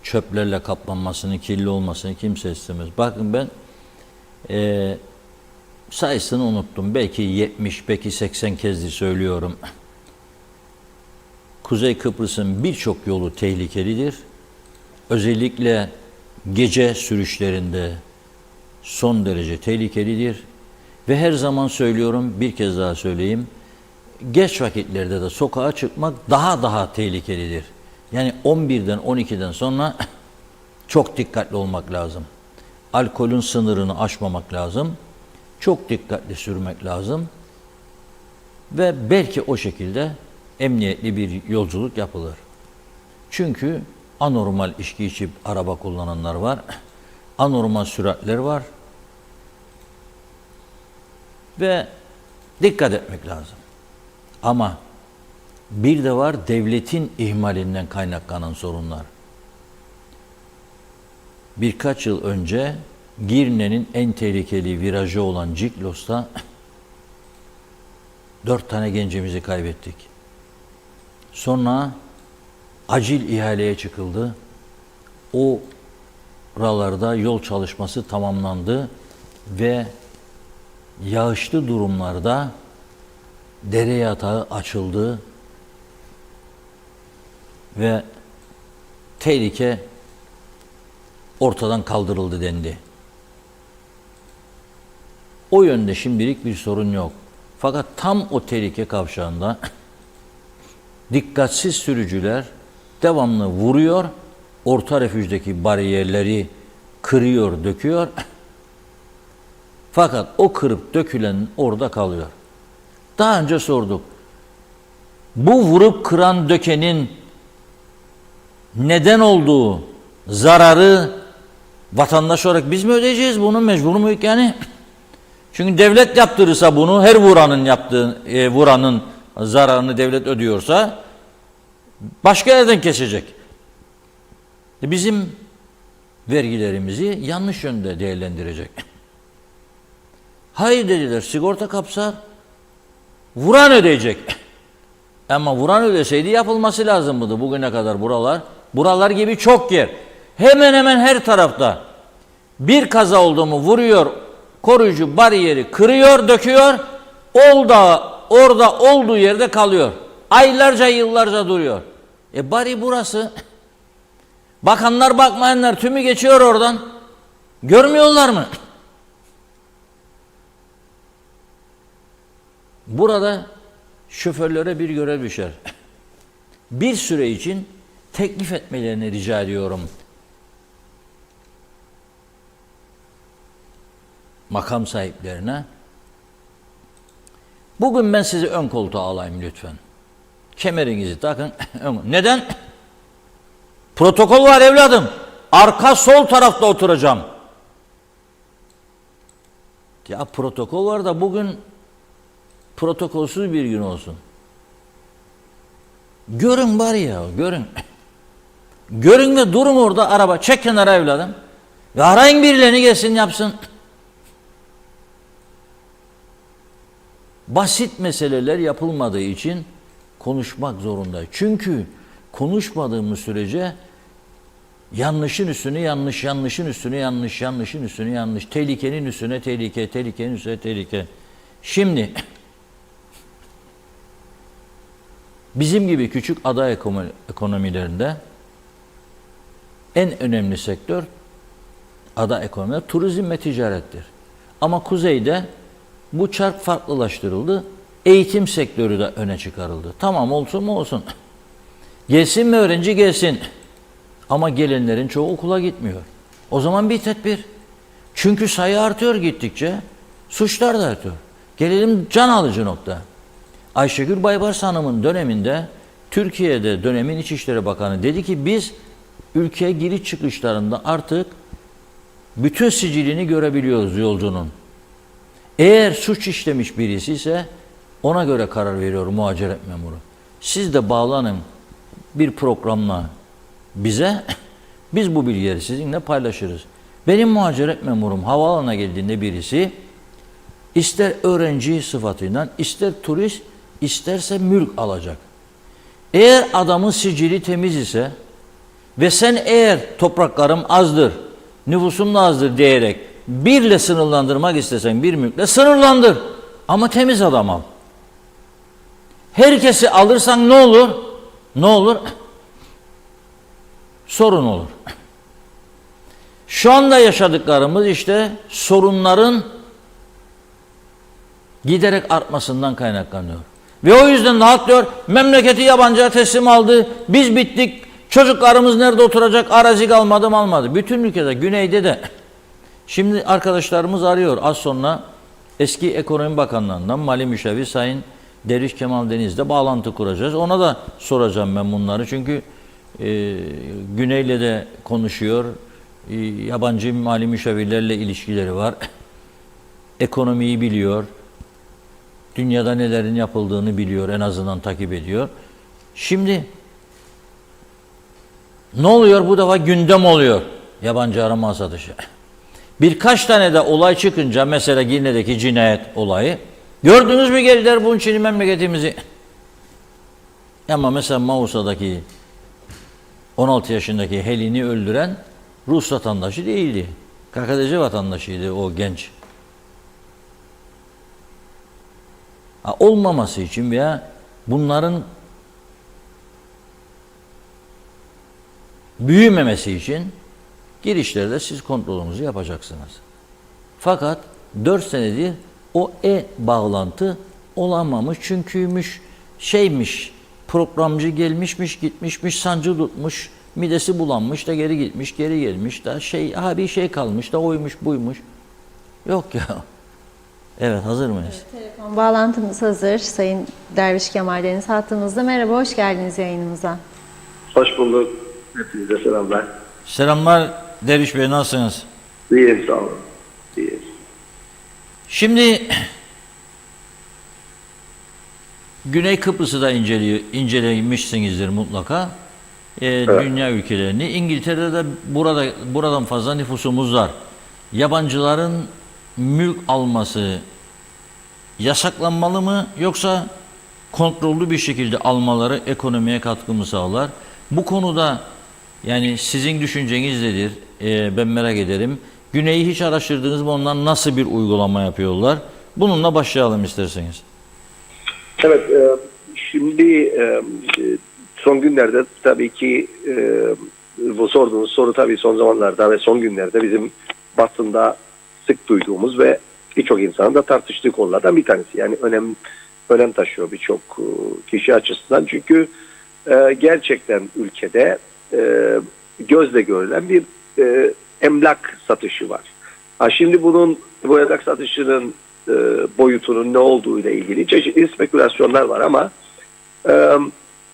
çöplerle kaplanmasını, kirli olmasını kimse istemez. Bakın ben sayısını unuttum. Belki 70, belki 80 kezdir söylüyorum. Kuzey Kıbrıs'ın birçok yolu tehlikelidir. Özellikle gece sürüşlerinde son derece tehlikelidir. Ve her zaman söylüyorum, bir kez daha söyleyeyim. Geç vakitlerde de sokağa çıkmak daha tehlikelidir. Yani 11'den 12'den sonra çok dikkatli olmak lazım. Alkolün sınırını aşmamak lazım. Çok dikkatli sürmek lazım. Ve belki o şekilde emniyetli bir yolculuk yapılır. Çünkü anormal içki içip araba kullananlar var. Anormal süratler var. Ve dikkat etmek lazım. Ama Bir de var devletin ihmalinden kaynaklanan sorunlar. Birkaç yıl önce Girne'nin en tehlikeli virajı olan Ciklos'ta 4 tane gencimizi kaybettik. Sonra acil ihaleye çıkıldı. Oralarda yol çalışması tamamlandı ve yağışlı durumlarda dere yatağı açıldı ve tehlike ortadan kaldırıldı dendi. O yönde şimdilik bir sorun yok. Fakat tam o tehlike kavşağında dikkatsiz sürücüler devamlı vuruyor, orta refüjdeki bariyerleri kırıyor, döküyor. Fakat o kırıp dökülen orada kalıyor. Daha önce sorduk. Bu vurup kıran dökenin neden olduğu zararı vatandaş olarak biz mi ödeyeceğiz? Bunu mecbur muyuz yani? Çünkü devlet yaptırırsa bunu, her vuranın zararını devlet ödüyorsa başka yerden kesecek. Bizim vergilerimizi yanlış yönde değerlendirecek. Hayır dediler, sigorta kapsar, vuran ödeyecek. Ama vuran ödeseydi yapılması lazımdı bugüne kadar buralar gibi çok yer. Hemen hemen her tarafta bir kaza oldu mu vuruyor, koruyucu bariyeri kırıyor, döküyor, orada olduğu yerde kalıyor. Aylarca, yıllarca duruyor. Bari burası, bakanlar bakmayanlar tümü geçiyor oradan. Görmüyorlar mı? Burada şoförlere bir görev düşer. Bir süre için teklif etmelerini rica ediyorum. Makam sahiplerine. Bugün ben sizi ön koltuğa alayım lütfen. Kemerinizi takın. Neden? Protokol var evladım. Arka sol tarafta oturacağım. Ya protokol var da bugün protokolsüz bir gün olsun. Görün bari ya, görün. Görün de durun orada araba. Çek kenara evladım. Ve arayın birilerini gelsin yapsın. Basit meseleler yapılmadığı için konuşmak zorundayız. Çünkü konuşmadığımız sürece yanlışın üstüne yanlış, yanlışın üstüne yanlış, yanlışın üstüne yanlış, tehlikenin üstüne tehlike, tehlikenin üstüne tehlike. Şimdi bizim gibi küçük ada ekonomilerinde en önemli sektör ada ekonomileri turizm ve ticarettir. Ama kuzeyde bu çark farklılaştırıldı. Eğitim sektörü de öne çıkarıldı. Tamam olsun mu olsun. Gelsin mi öğrenci gelsin. Ama gelenlerin çoğu okula gitmiyor. O zaman bir tedbir. Çünkü sayı artıyor gittikçe. Suçlar da artıyor. Gelelim can alıcı nokta. Ayşegül Baybars Hanım'ın döneminde Türkiye'de dönemin İçişleri Bakanı dedi ki biz ülkeye giriş çıkışlarında artık bütün sicilini görebiliyoruz yolcunun. Eğer suç işlemiş birisi ise ona göre karar veriyor muhaciret memuru. Siz de bağlanın bir programla bize, biz bu bilgileri sizinle paylaşırız. Benim muhaciret memurum havaalanına geldiğinde birisi ister öğrenci sıfatıyla, ister turist, isterse mülk alacak. Eğer adamın sicili temiz ise ve sen eğer topraklarım azdır, nüfusum da azdır diyerek birle sınırlandırmak istesen bir mülkle sınırlandır. Ama temiz adam al. Herkesi alırsan ne olur? Ne olur? Sorun olur. Şu anda yaşadıklarımız işte sorunların giderek artmasından kaynaklanıyor. Ve o yüzden de halk diyor, memleketi yabancıya teslim aldı, biz bittik, çocuklarımız nerede oturacak, arazi kalmadı mı almadı. Bütün ülkede, güneyde de. Şimdi arkadaşlarımız arıyor, az sonra eski Ekonomi Bakanlığı'ndan Mali Müşavir Sayın Derviş Kemal Deniz'le bağlantı kuracağız. Ona da soracağım ben bunları çünkü Güney'le de konuşuyor, yabancı mali müşavirlerle ilişkileri var, ekonomiyi biliyor, dünyada nelerin yapıldığını biliyor, en azından takip ediyor. Şimdi ne oluyor? Bu defa gündem oluyor yabancı arama satışı. Birkaç tane de olay çıkınca, mesela Girne'deki cinayet olayı, gördünüz mü geldiler bunun için memleketimizi. Ama mesela Mausa'daki 16 yaşındaki Helin'i öldüren Rus vatandaşı değildi. KKTC vatandaşıydı o genç. Olmaması için veya bunların büyümemesi için girişlerde siz kontrolünüzü yapacaksınız. Fakat 4 senedir o bağlantı olamamış, çünküymüş şeymiş, programcı gelmişmiş gitmişmiş, sancı tutmuş, midesi bulanmış da geri gitmiş geri gelmiş da bir şey kalmış da oymuş buymuş. Yok ya. Evet, hazır mıyız? Evet, telefon bağlantımız hazır. Sayın Derviş Kemal Deniz hattımızda. Merhaba, hoş geldiniz yayınımıza. Hoş bulduk. Hepinize selamlar. Selamlar Derviş Bey, nasılsınız? İyiyim, sağ olun. İyiyim. Şimdi Güney Kıbrıs'ı da incelemişsinizdir mutlaka. Evet. Dünya ülkelerini. İngiltere'de de buradan fazla nüfusumuz var. Yabancıların mülk alması yasaklanmalı mı, yoksa kontrollü bir şekilde almaları ekonomiye katkı mı sağlar? Bu konuda yani sizin düşünceniz nedir? Ben merak ederim. Güney'i hiç araştırdınız mı? Ondan nasıl bir uygulama yapıyorlar? Bununla başlayalım isterseniz. Evet, şimdi son günlerde tabii ki bu sorduğunuz soru tabii son zamanlarda ve son günlerde bizim basında sık duyduğumuz ve birçok insanın da tartıştığı konulardan bir tanesi. Yani önem taşıyor birçok kişi açısından. Çünkü gerçekten ülkede gözle görülen bir emlak satışı var. Şimdi bu emlak satışının boyutunun ne olduğu ile ilgili çeşitli spekülasyonlar var ama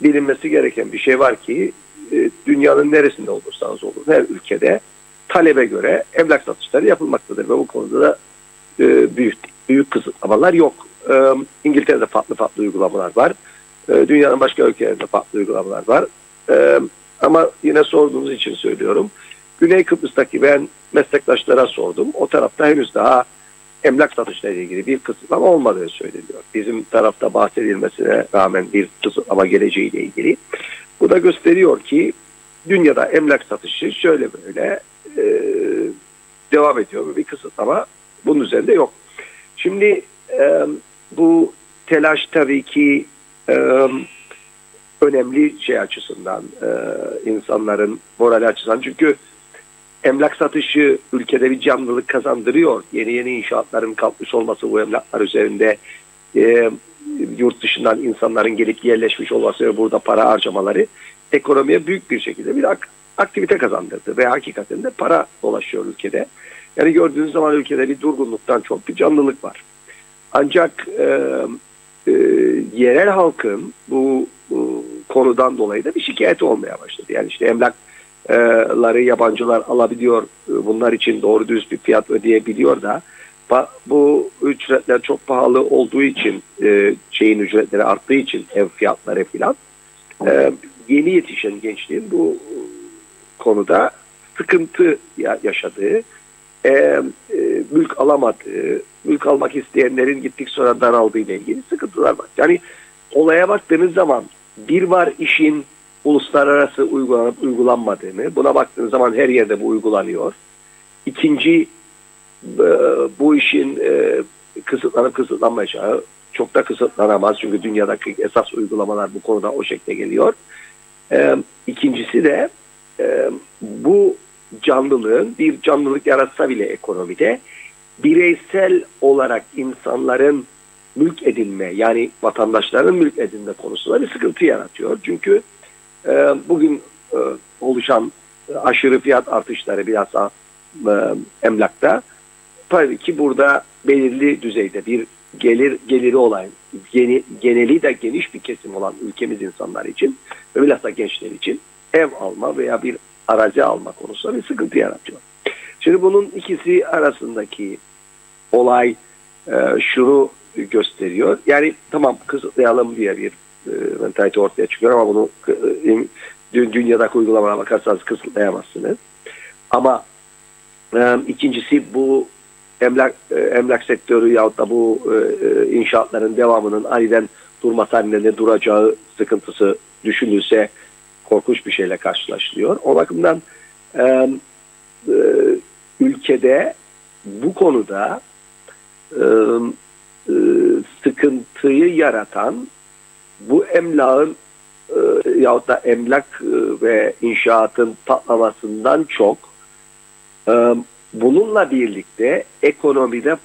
bilinmesi gereken bir şey var ki dünyanın neresinde olursanız olun her ülkede talebe göre emlak satışları yapılmaktadır ve bu konuda da büyük kısıtlamalar yok. İngiltere'de farklı uygulamalar var. Dünyanın başka ülkelerinde farklı uygulamalar var. Ama yine sorduğunuz için söylüyorum. Güney Kıbrıs'taki ben meslektaşlara sordum. O tarafta henüz daha emlak satışlarıyla ilgili bir kısıtlama olmadığı söyleniyor. Bizim tarafta bahsedilmesine rağmen bir kısıtlama geleceğiyle ilgili. Bu da gösteriyor ki dünyada emlak satışı şöyle böyle devam ediyor ve bir kısıtlama bunun üzerinde yok. Şimdi bu telaş tabii ki önemli şey açısından, insanların morali açısından, çünkü emlak satışı ülkede bir canlılık kazandırıyor. Yeni inşaatların kalkmış olması bu emlaklar üzerinde, yurt dışından insanların gelip yerleşmiş olması ve burada para harcamaları ekonomiye büyük bir şekilde bir aktivite kazandırdı ve hakikaten de para dolaşıyor ülkede. Yani gördüğünüz zaman ülkede bir durgunluktan çok bir canlılık var. Ancak yerel halkın bu konudan dolayı da bir şikayeti olmaya başladı. Yani işte emlakları yabancılar alabiliyor, bunlar için doğru düz bir fiyat ödeyebiliyor da bu ücretler çok pahalı olduğu için, ücretleri arttığı için ev fiyatları filan, yeni yetişen gençliğin bu konuda sıkıntı yaşadığı, mülk alamadığı, mülk almak isteyenlerin gittik sonra daraldığı ile ilgili sıkıntılar var. Yani olaya baktığınız zaman bir var işin uluslararası uygulanıp uygulanmadığını, buna baktığınız zaman her yerde bu uygulanıyor. İkinci, bu işin kısıtlanıp kısıtlanmayacağı, çok da kısıtlanamaz çünkü dünyadaki esas uygulamalar bu konuda o şekilde geliyor. İkincisi de bu canlılığın bir canlılık yaratsa bile ekonomide bireysel olarak insanların mülk edinme, yani vatandaşların mülk edinme konusunda bir sıkıntı yaratıyor. Çünkü bugün oluşan aşırı fiyat artışları bilhassa emlakta, tabii ki burada belirli düzeyde bir geliri olan, geneli de geniş bir kesim olan ülkemiz insanlar için ve bilhassa gençler için ev alma veya bir arazi alma konusunda bir sıkıntı yaratıyor. Şimdi bunun ikisi arasındaki olay şunu gösteriyor. Yani tamam, kısıtlayalım diye bir mentalite ortaya çıkıyor ama bunu dünyadaki uygulamaya bakarsanız kısıtlayamazsınız. Ama ikincisi bu emlak sektörü yahut da bu inşaatların devamının aniden durması halinde ne duracağı sıkıntısı düşünülse korkunç bir şeyle karşılaşılıyor. O bakımdan ülkede bu konuda sıkıntıyı yaratan bu emlakın yahut da emlak ve inşaatın patlamasından çok bununla birlikte ekonomide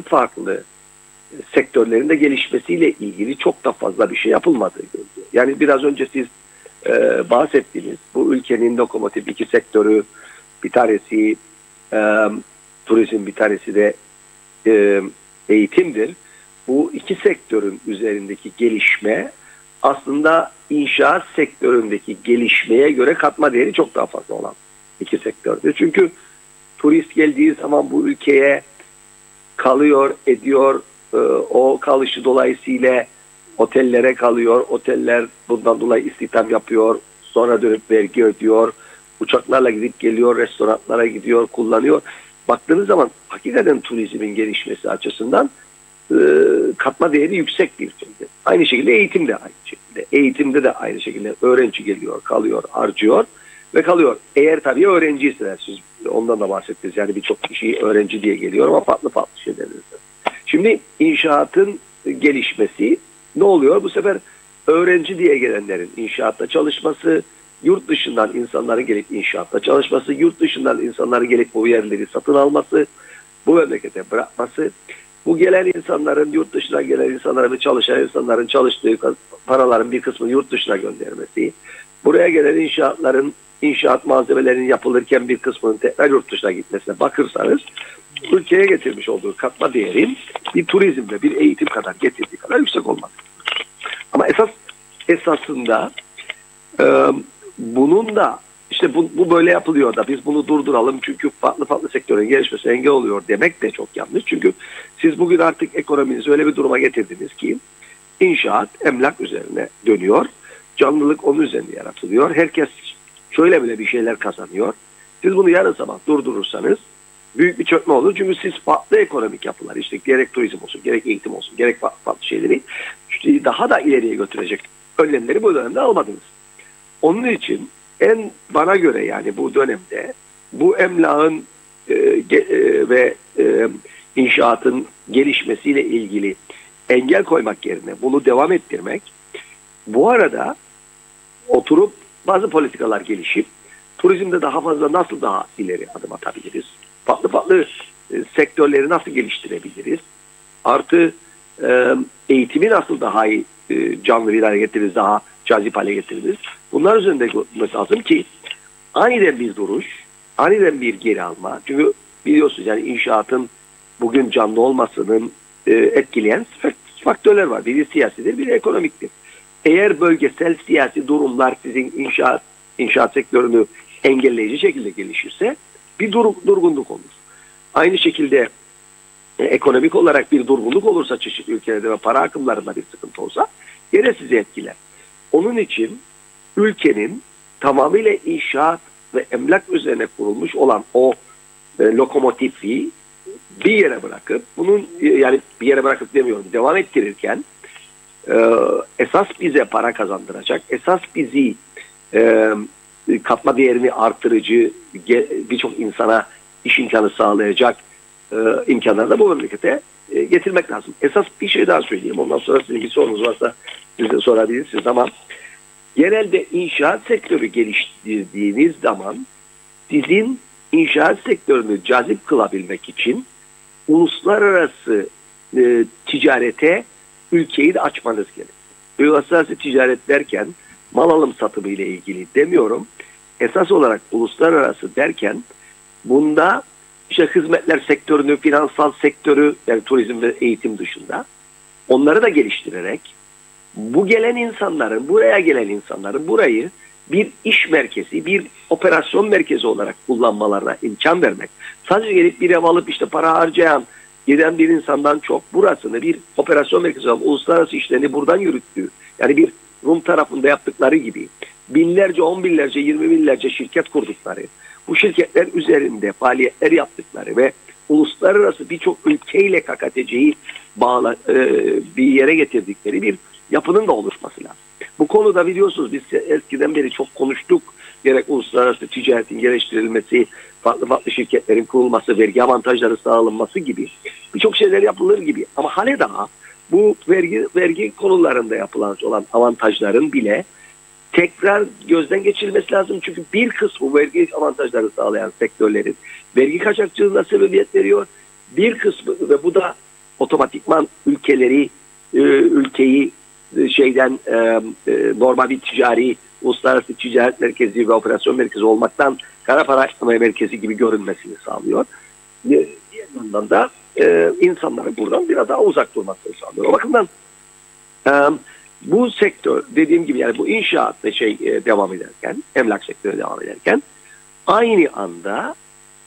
farklı sektörlerin de gelişmesiyle ilgili çok da fazla bir şey yapılmadığı görülüyor. Yani biraz önce siz bahsettiniz. Bu ülkenin lokomotif iki sektörü, bir tanesi turizm, bir tanesi de eğitimdir. Bu iki sektörün üzerindeki gelişme aslında inşaat sektöründeki gelişmeye göre katma değeri çok daha fazla olan iki sektördür. Çünkü turist geldiği zaman bu ülkeye kalıyor, ediyor. O kalışı dolayısıyla otellere kalıyor. Oteller bundan dolayı istihdam yapıyor. Sonra dönüp vergi ödüyor. Uçaklarla gidip geliyor, restoranlara gidiyor, kullanıyor. Baktığınız zaman hakikaten turizmin gelişmesi açısından katma değeri yüksek bir şeydir. Aynı şekilde eğitim de aynı şekilde. Eğitimde de aynı şekilde öğrenci geliyor, kalıyor, harcıyor ve kalıyor. Eğer tabii öğrenciyse, siz ondan da bahsettiniz. Yani birçok kişi öğrenci diye geliyor ama farklı şeylerdir. Şimdi inşaatın gelişmesi ne oluyor? Bu sefer öğrenci diye gelenlerin inşaatta çalışması, yurt dışından insanların gelip inşaatta çalışması, yurt dışından insanların gelip bu yerleri satın alması, bu memlekete bırakması, bu gelen insanların, yurt dışından gelen insanların ve çalışan insanların çalıştığı paraların bir kısmını yurt dışına göndermesi, buraya gelen inşaat malzemelerinin yapılırken bir kısmının tekrar yurt dışına gitmesine bakırsanız, ülkeye getirmiş olduğu katma değerin bir turizmde, bir eğitim kadar getirdiği kadar yüksek olmadı. Ama esasında bunun da işte bu böyle yapılıyor da biz bunu durduralım çünkü farklı sektörün gelişmesi engel oluyor demek de çok yanlış. Çünkü siz bugün artık ekonominizi öyle bir duruma getirdiniz ki inşaat emlak üzerine dönüyor. Canlılık onun üzerinde yaratılıyor. Herkes şöyle bile bir şeyler kazanıyor. Siz bunu yarın sabah durdurursanız büyük bir çökme olur. Çünkü siz farklı ekonomik yapılar, işte gerek turizm olsun, gerek eğitim olsun, gerek farklı şeyleri daha da ileriye götürecek önlemleri bu dönemde almadınız. Onun için bana göre yani bu dönemde bu emlakın ve inşaatın gelişmesiyle ilgili engel koymak yerine bunu devam ettirmek, bu arada oturup bazı politikalar gelişip turizmde daha fazla nasıl daha ileri adım atabiliriz? Farklı sektörleri nasıl geliştirebiliriz? Artı eğitimi nasıl daha iyi canlı bir hale getiririz, daha cazip hale getiririz? Bunlar üzerinde durmak lazım ki aniden bir duruş, aniden bir geri alma. Çünkü biliyorsunuz yani inşaatın bugün canlı olmasının etkileyen faktörler var. Biri siyasidir, biri ekonomiktir. Eğer bölgesel siyasi durumlar sizin inşaat sektörünü engelleyici şekilde gelişirse bir durgunluk olur. Aynı şekilde ekonomik olarak bir durgunluk olursa çeşitli ülkelerde ve para akımlarında bir sıkıntı olsa yine sizi etkiler. Onun için ülkenin tamamıyla inşaat ve emlak üzerine kurulmuş olan o lokomotifi bir yere bırakıp bunun yani bir yere bırakıp demiyorum devam ettirirken esas bize para kazandıracak, esas bizi katma değerini artırıcı, birçok insana iş imkanı sağlayacak imkanları da bu memlekete getirmek lazım. Esas bir şey daha söyleyeyim. Ondan sonra sizin bir sorunuz varsa siz de sorabilirsiniz ama genelde inşaat sektörü geliştirdiğiniz zaman sizin inşaat sektörünü cazip kılabilmek için uluslararası ticarete ülkeyi de açmanız gerekir. Uluslararası ticaret derken mal alım satımı ile ilgili demiyorum. Esas olarak uluslararası derken bunda işte hizmetler sektörünü, finansal sektörü yani turizm ve eğitim dışında onları da geliştirerek buraya gelen insanların burayı bir iş merkezi, bir operasyon merkezi olarak kullanmalarına imkan vermek. Sadece gelip bir ev alıp işte para harcayan giden bir insandan çok burasını bir operasyon merkezi olarak uluslararası işlerini buradan yürüttüğü, yani bir Rum tarafında yaptıkları gibi binlerce, 10 binlerce, 20 binlerce şirket kurdukları, bu şirketler üzerinde faaliyetler yaptıkları ve uluslararası birçok ülkeyle KKTC'yi bir yere getirdikleri bir yapının da oluşması lazım. Bu konuda biliyorsunuz biz eskiden beri çok konuştuk. Gerek uluslararası ticaretin geliştirilmesi, farklı şirketlerin kurulması, vergi avantajları sağlanması gibi birçok şeyler yapılır gibi. Ama hala daha bu vergi konularında yapılan olan avantajların bile tekrar gözden geçirilmesi lazım. Çünkü bir kısmı vergi avantajları sağlayan sektörlerin vergi kaçakçılığına sebebiyet veriyor. Bir kısmı ve bu da otomatikman ülkeyi normal bir ticari, uluslararası ticaret merkezi ve operasyon merkezi olmaktan kara para aklama merkezi gibi görünmesini sağlıyor. Diğer yandan da insanların buradan biraz daha uzak durmasını sağlıyor. O bakımdan bu sektör dediğim gibi yani bu inşaat ve devam ederken, emlak sektörü devam ederken aynı anda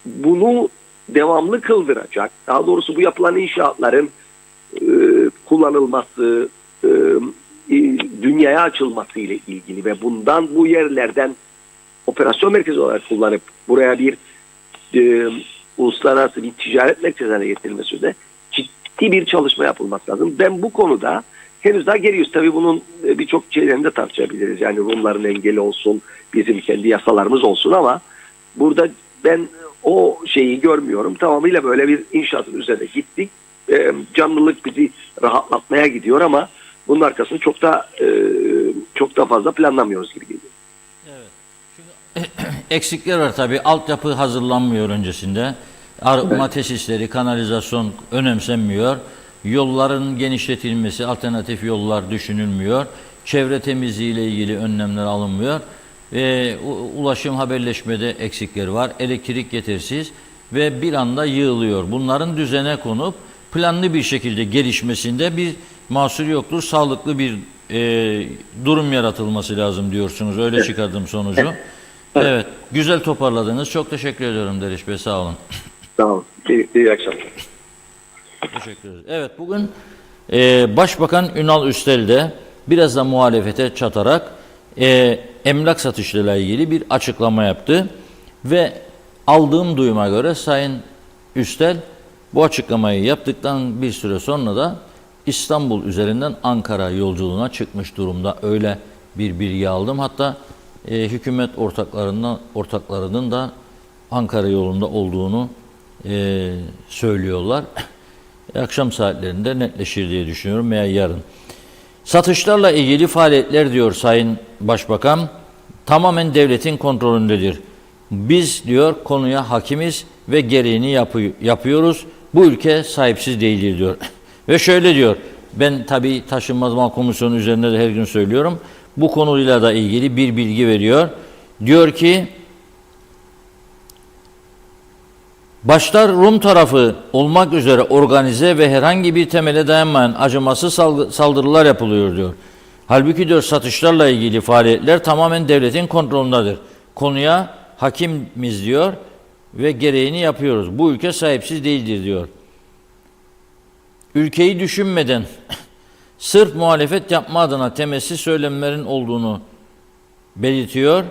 bunu devamlı kıldıracak, daha doğrusu bu yapılan inşaatların kullanılması, dünyaya açılması ile ilgili ve bu yerlerden operasyon merkezi olarak kullanıp buraya bir uluslararası bir ticaret merkezine getirilmesi de ciddi bir çalışma yapılması lazım. Ben bu konuda henüz daha geriyiz. Tabii bunun birçok şeylerini de tartışabiliriz. Yani Rumların engeli olsun, bizim kendi yasalarımız olsun ama burada ben o şeyi görmüyorum. Tamamıyla böyle bir inşaatın üzerine gittik. Canlılık bizi rahatlatmaya gidiyor ama bunun arkasını çok da fazla planlamıyoruz gibi geliyor. Evet. Çünkü eksikler var tabii. Altyapı hazırlanmıyor öncesinde. Arıtma tesisleri, kanalizasyon önemsenmiyor. Yolların genişletilmesi, alternatif yollar düşünülmüyor. Çevre temizliği ile ilgili önlemler alınmıyor. Ulaşım haberleşmede eksikler var. Elektrik yetersiz ve bir anda yığılıyor. Bunların düzene konup planlı bir şekilde gelişmesinde bir mahsur yoktur. Sağlıklı bir durum yaratılması lazım diyorsunuz. Öyle çıkardım sonucu. Evet. Güzel toparladınız. Çok teşekkür ediyorum Deriş Bey. Sağ olun. Sağ olun. İyi akşamlar. Teşekkür ederiz. Evet, bugün Başbakan Ünal Üstel de biraz da muhalefete çatarak emlak satışlarıyla ilgili bir açıklama yaptı ve aldığım duyuma göre Sayın Üstel bu açıklamayı yaptıktan bir süre sonra da İstanbul üzerinden Ankara yolculuğuna çıkmış durumda. Öyle bir bilgi aldım. Hatta hükümet ortaklarının da Ankara yolunda olduğunu söylüyorlar. Akşam saatlerinde netleşir diye düşünüyorum veya yarın. Satışlarla ilgili faaliyetler diyor Sayın Başbakan tamamen devletin kontrolündedir. Biz diyor konuya hakimiz ve gereğini yapıyoruz. Bu ülke sahipsiz değildir diyor. Ve şöyle diyor. Ben tabii Taşınmaz Mal Komisyonu üzerinde de her gün söylüyorum. Bu konuyla da ilgili bir bilgi veriyor. Diyor ki başta Rum tarafı olmak üzere organize ve herhangi bir temele dayanmayan acımasız saldırılar yapılıyor diyor. Halbuki diyor satışlarla ilgili faaliyetler tamamen devletin kontrolündedir. Konuya hakimiz diyor ve gereğini yapıyoruz. Bu ülke sahipsiz değildir diyor. Ülkeyi düşünmeden sırf muhalefet yapma adına temessiz söylemlerin olduğunu belirtiyor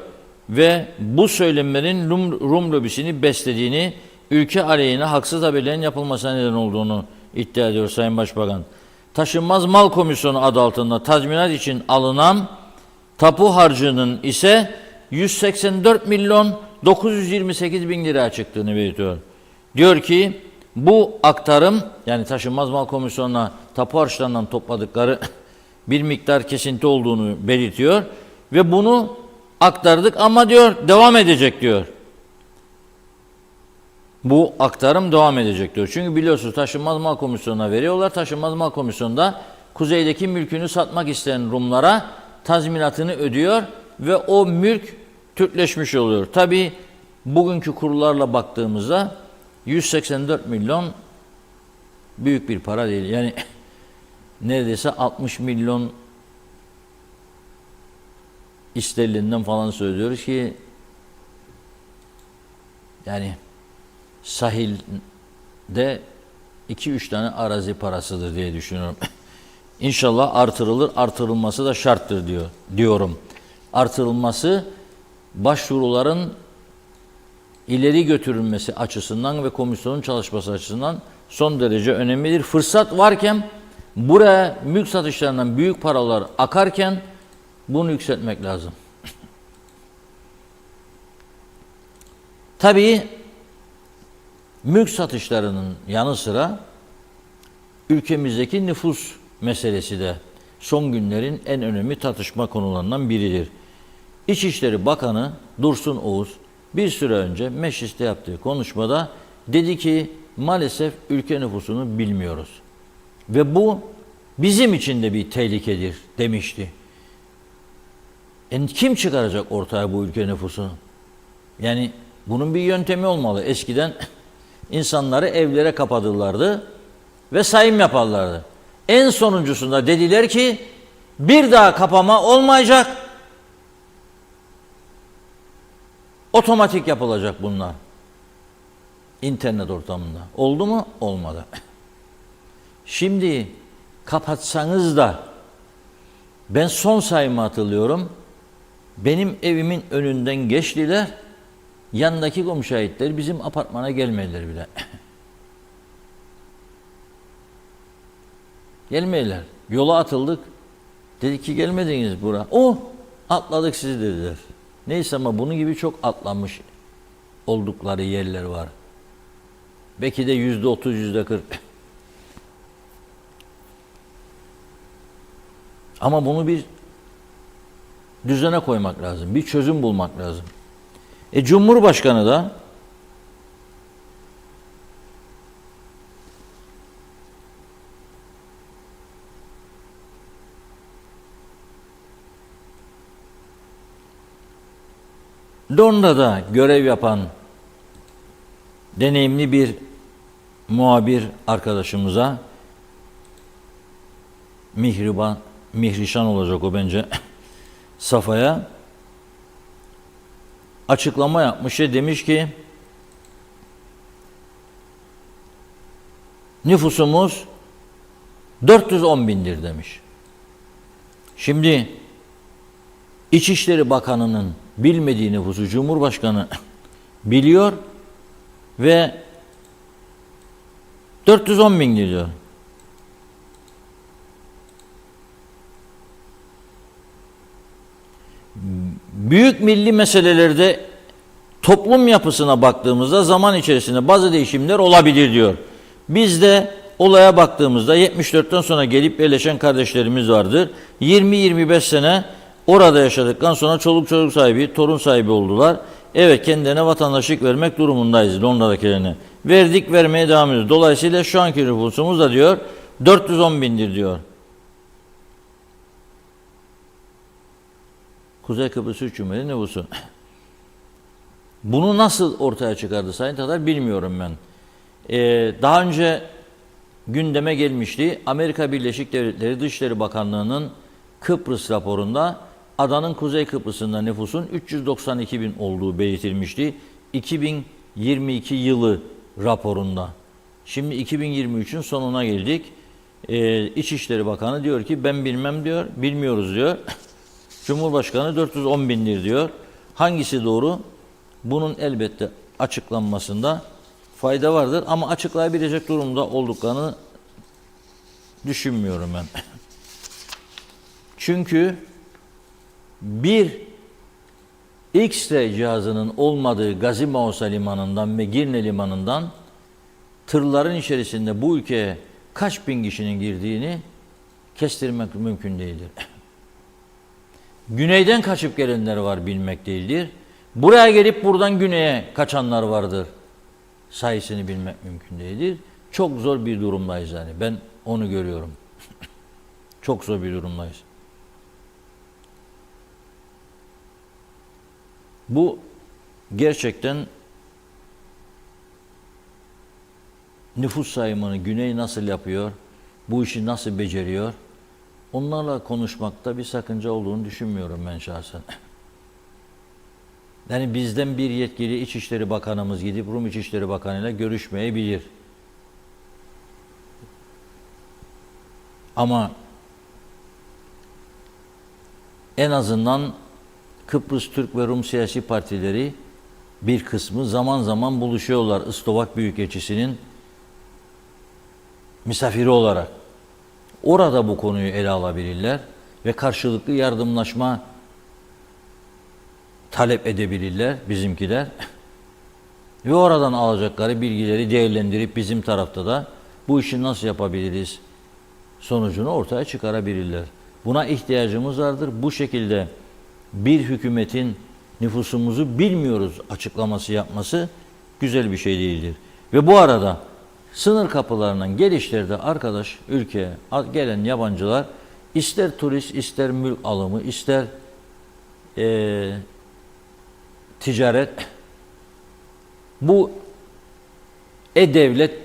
ve bu söylemlerin Rum lobisini beslediğini, ülke aleyhine haksız haberlerin yapılmasına neden olduğunu iddia ediyor Sayın Başbakan. Taşınmaz Mal Komisyonu adı altında tazminat için alınan tapu harcının ise 184 milyon 928 bin lira çıktığını belirtiyor. Diyor ki bu aktarım yani Taşınmaz Mal Komisyonu'na tapu harçlarından topladıkları bir miktar kesinti olduğunu belirtiyor ve bunu aktardık ama diyor devam edecek diyor. Bu aktarım devam edecek diyor. Çünkü biliyorsunuz Taşınmaz Mal Komisyonu'na veriyorlar. Taşınmaz Mal Komisyonu'nda kuzeydeki mülkünü satmak isteyen Rumlara tazminatını ödüyor ve o mülk Türkleşmiş oluyor. Tabii bugünkü kurlarla baktığımızda 184 milyon büyük bir para değil. Yani neredeyse 60 milyon sterlinden falan söylüyoruz ki yani sahilde 2-3 tane arazi parasıdır diye düşünüyorum. İnşallah artırılır, artırılması da şarttır diyorum. Artırılması başvuruların ileri götürülmesi açısından ve komisyonun çalışması açısından son derece önemlidir. Fırsat varken, buraya mülk satışlarından büyük paralar akarken bunu yükseltmek lazım. Tabii mülk satışlarının yanı sıra ülkemizdeki nüfus meselesi de son günlerin en önemli tartışma konularından biridir. İçişleri Bakanı Dursun Oğuz bir süre önce mecliste yaptığı konuşmada dedi ki maalesef ülke nüfusunu bilmiyoruz. Ve bu bizim için de bir tehlikedir demişti. Kim çıkaracak ortaya bu ülke nüfusunu? Yani bunun bir yöntemi olmalı. Eskiden insanları evlere kapatırlardı ve sayım yaparlardı. En sonuncusunda dediler ki bir daha kapama olmayacak. Otomatik yapılacak bunlar. İnternet ortamında. Oldu mu? Olmadı. Şimdi kapatsanız da ben son sayımı hatırlıyorum. Benim evimin önünden geçtiler. Yanındaki komşu şahitler bizim apartmana gelmediler bile. Gelmediler. Yola atıldık. Dedik ki gelmediniz buraya. Atladık sizi dediler. Neyse ama bunun gibi çok atlanmış oldukları yerler var. Belki de %30, %40. Ama bunu bir düzene koymak lazım. Bir çözüm bulmak lazım. Cumhurbaşkanı da Londra'da görev yapan deneyimli bir muhabir arkadaşımıza Mihrişan olacak o bence Safa'ya açıklama yapmış ve demiş ki nüfusumuz 410 bindir demiş. Şimdi İçişleri Bakanı'nın bilmediği nüfusu Cumhurbaşkanı biliyor ve 410 bin diyor. Büyük milli meselelerde toplum yapısına baktığımızda zaman içerisinde bazı değişimler olabilir diyor. Biz de olaya baktığımızda 74'ten sonra gelip yerleşen kardeşlerimiz vardır. 20-25 sene orada yaşadıktan sonra çoluk çocuk sahibi, torun sahibi oldular. Evet, kendilerine vatandaşlık vermek durumundayız Londra'dakilerine. Verdik, vermeye devam ediyoruz. Dolayısıyla şu anki nüfusumuz da diyor 410 bindir diyor. Kuzey Kıbrıs Türk Cumhuriyeti nüfusu. Bunu nasıl ortaya çıkardı Sayın Tatar bilmiyorum ben. Daha önce gündeme gelmişti. Amerika Birleşik Devletleri Dışişleri Bakanlığı'nın Kıbrıs raporunda adanın Kuzey Kıbrıs'ında nüfusun 392 bin olduğu belirtilmişti. 2022 yılı raporunda. Şimdi 2023'ün sonuna geldik. İçişleri Bakanı diyor ki ben bilmem diyor, bilmiyoruz diyor. Cumhurbaşkanı 410 bindir diyor. Hangisi doğru? Bunun elbette açıklanmasında fayda vardır ama açıklayabilecek durumda olduklarını düşünmüyorum ben. Çünkü bir X-ray cihazının olmadığı Gazi Mausa Limanı'ndan ve Girne Limanı'ndan tırların içerisinde bu ülkeye kaç bin kişinin girdiğini kestirmek mümkün değildir. Güneyden kaçıp gelenler var bilmek değildir. Buraya gelip buradan güneye kaçanlar vardır. Sayısını bilmek mümkün değildir. Çok zor bir durumdayız yani. Ben onu görüyorum. Çok zor bir durumdayız. Bu gerçekten nüfus sayımını Güney nasıl yapıyor, bu işi nasıl beceriyor, onlarla konuşmakta bir sakınca olduğunu düşünmüyorum ben şahsen. Yani bizden bir yetkili İçişleri Bakanımız gidip Rum İçişleri Bakanı'yla görüşmeyebilir. Ama en azından Kıbrıs Türk ve Rum siyasi partileri bir kısmı zaman zaman buluşuyorlar Istovak Büyükelçisi'nin misafiri olarak. Orada bu konuyu ele alabilirler ve karşılıklı yardımlaşma talep edebilirler bizimkiler. Ve oradan alacakları bilgileri değerlendirip bizim tarafta da bu işi nasıl yapabiliriz sonucunu ortaya çıkarabilirler. Buna ihtiyacımız vardır. Bu şekilde bir hükümetin nüfusumuzu bilmiyoruz açıklaması yapması güzel bir şey değildir. Ve bu arada sınır kapılarından gelişlerde arkadaş ülkeye gelen yabancılar ister turist, ister mülk alımı, ister ticaret, bu e-devlet,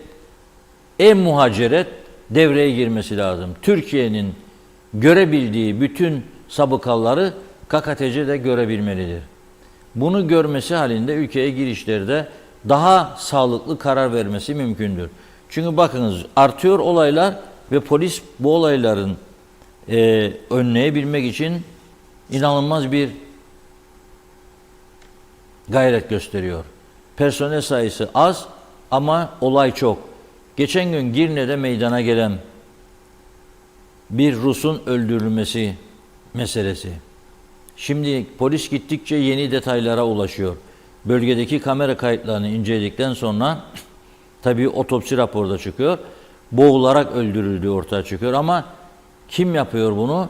e-muhaceret devreye girmesi lazım. Türkiye'nin görebildiği bütün sabıkaları KKTC de görebilmelidir. Bunu görmesi halinde ülkeye girişlerde daha sağlıklı karar vermesi mümkündür. Çünkü bakınız artıyor olaylar ve polis bu olayların önleyebilmek için inanılmaz bir gayret gösteriyor. Personel sayısı az ama olay çok. Geçen gün Girne'de meydana gelen bir Rus'un öldürülmesi meselesi. Şimdi polis gittikçe yeni detaylara ulaşıyor. Bölgedeki kamera kayıtlarını inceledikten sonra tabii otopsi raporu da çıkıyor. Boğularak öldürüldüğü ortaya çıkıyor ama kim yapıyor bunu?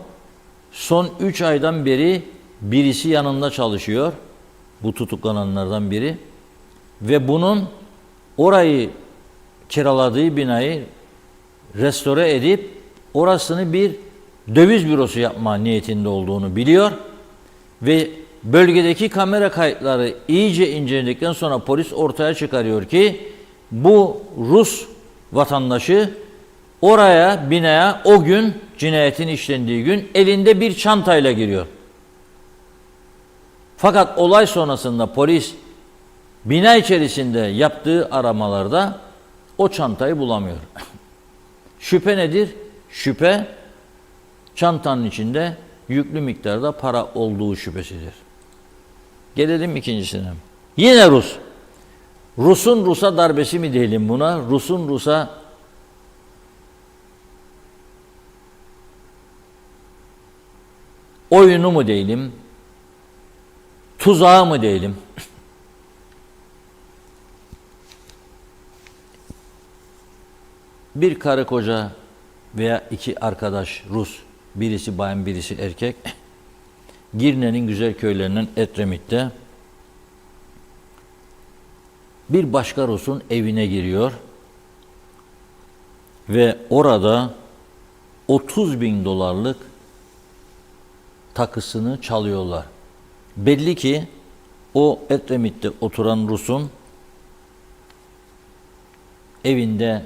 Son 3 aydan beri birisi yanında çalışıyor. Bu tutuklananlardan biri. Ve bunun orayı kiraladığı binayı restore edip orasını bir döviz bürosu yapma niyetinde olduğunu biliyor. Ve bölgedeki kamera kayıtları iyice inceledikten sonra polis ortaya çıkarıyor ki bu Rus vatandaşı oraya, binaya o gün cinayetin işlendiği gün elinde bir çantayla giriyor. Fakat olay sonrasında polis bina içerisinde yaptığı aramalarda o çantayı bulamıyor. Şüphe nedir? Şüphe çantanın içinde yüklü miktarda para olduğu şüphesidir. Gelelim ikincisine. Yine Rus. Rus'un Rus'a darbesi mi diyelim buna? Rus'un Rus'a oyunu mu diyelim? Tuzağı mı diyelim? Bir karı koca veya iki arkadaş Rus, birisi bayan birisi erkek, Girne'nin güzel köylerinden Edremit'te bir başka Rus'un evine giriyor ve orada 30.000 dolarlık takısını çalıyorlar. Belli ki o Edremit'te oturan Rus'un evinde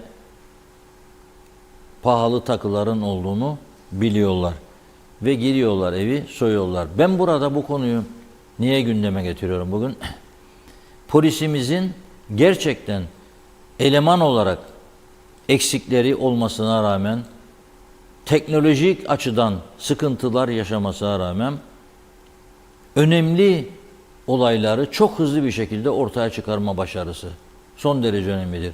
pahalı takıların olduğunu biliyorlar. Ve giriyorlar evi, soyuyorlar. Ben burada bu konuyu niye gündeme getiriyorum bugün? Polisimizin gerçekten eleman olarak eksikleri olmasına rağmen, teknolojik açıdan sıkıntılar yaşamasına rağmen önemli olayları çok hızlı bir şekilde ortaya çıkarma başarısı son derece önemlidir.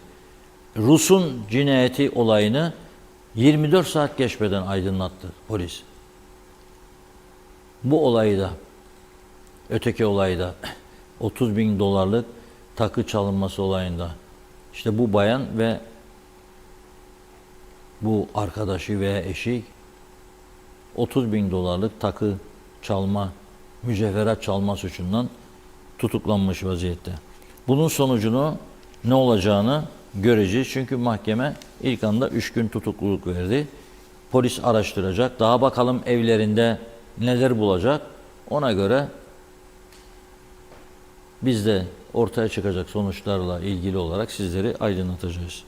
Rus'un cinayeti olayını 24 saat geçmeden aydınlattı polis. Bu olayı da, öteki olayı da, 30.000 dolarlık takı çalınması olayında, işte bu bayan ve bu arkadaşı veya eşi 30.000 dolarlık takı çalma, mücevherat çalma suçundan tutuklanmış vaziyette. Bunun sonucunu ne olacağını göreceğiz. Çünkü mahkeme ilk anda 3 gün tutukluluk verdi. Polis araştıracak. Daha bakalım evlerinde neler bulacak. Ona göre biz de ortaya çıkacak sonuçlarla ilgili olarak sizleri aydınlatacağız.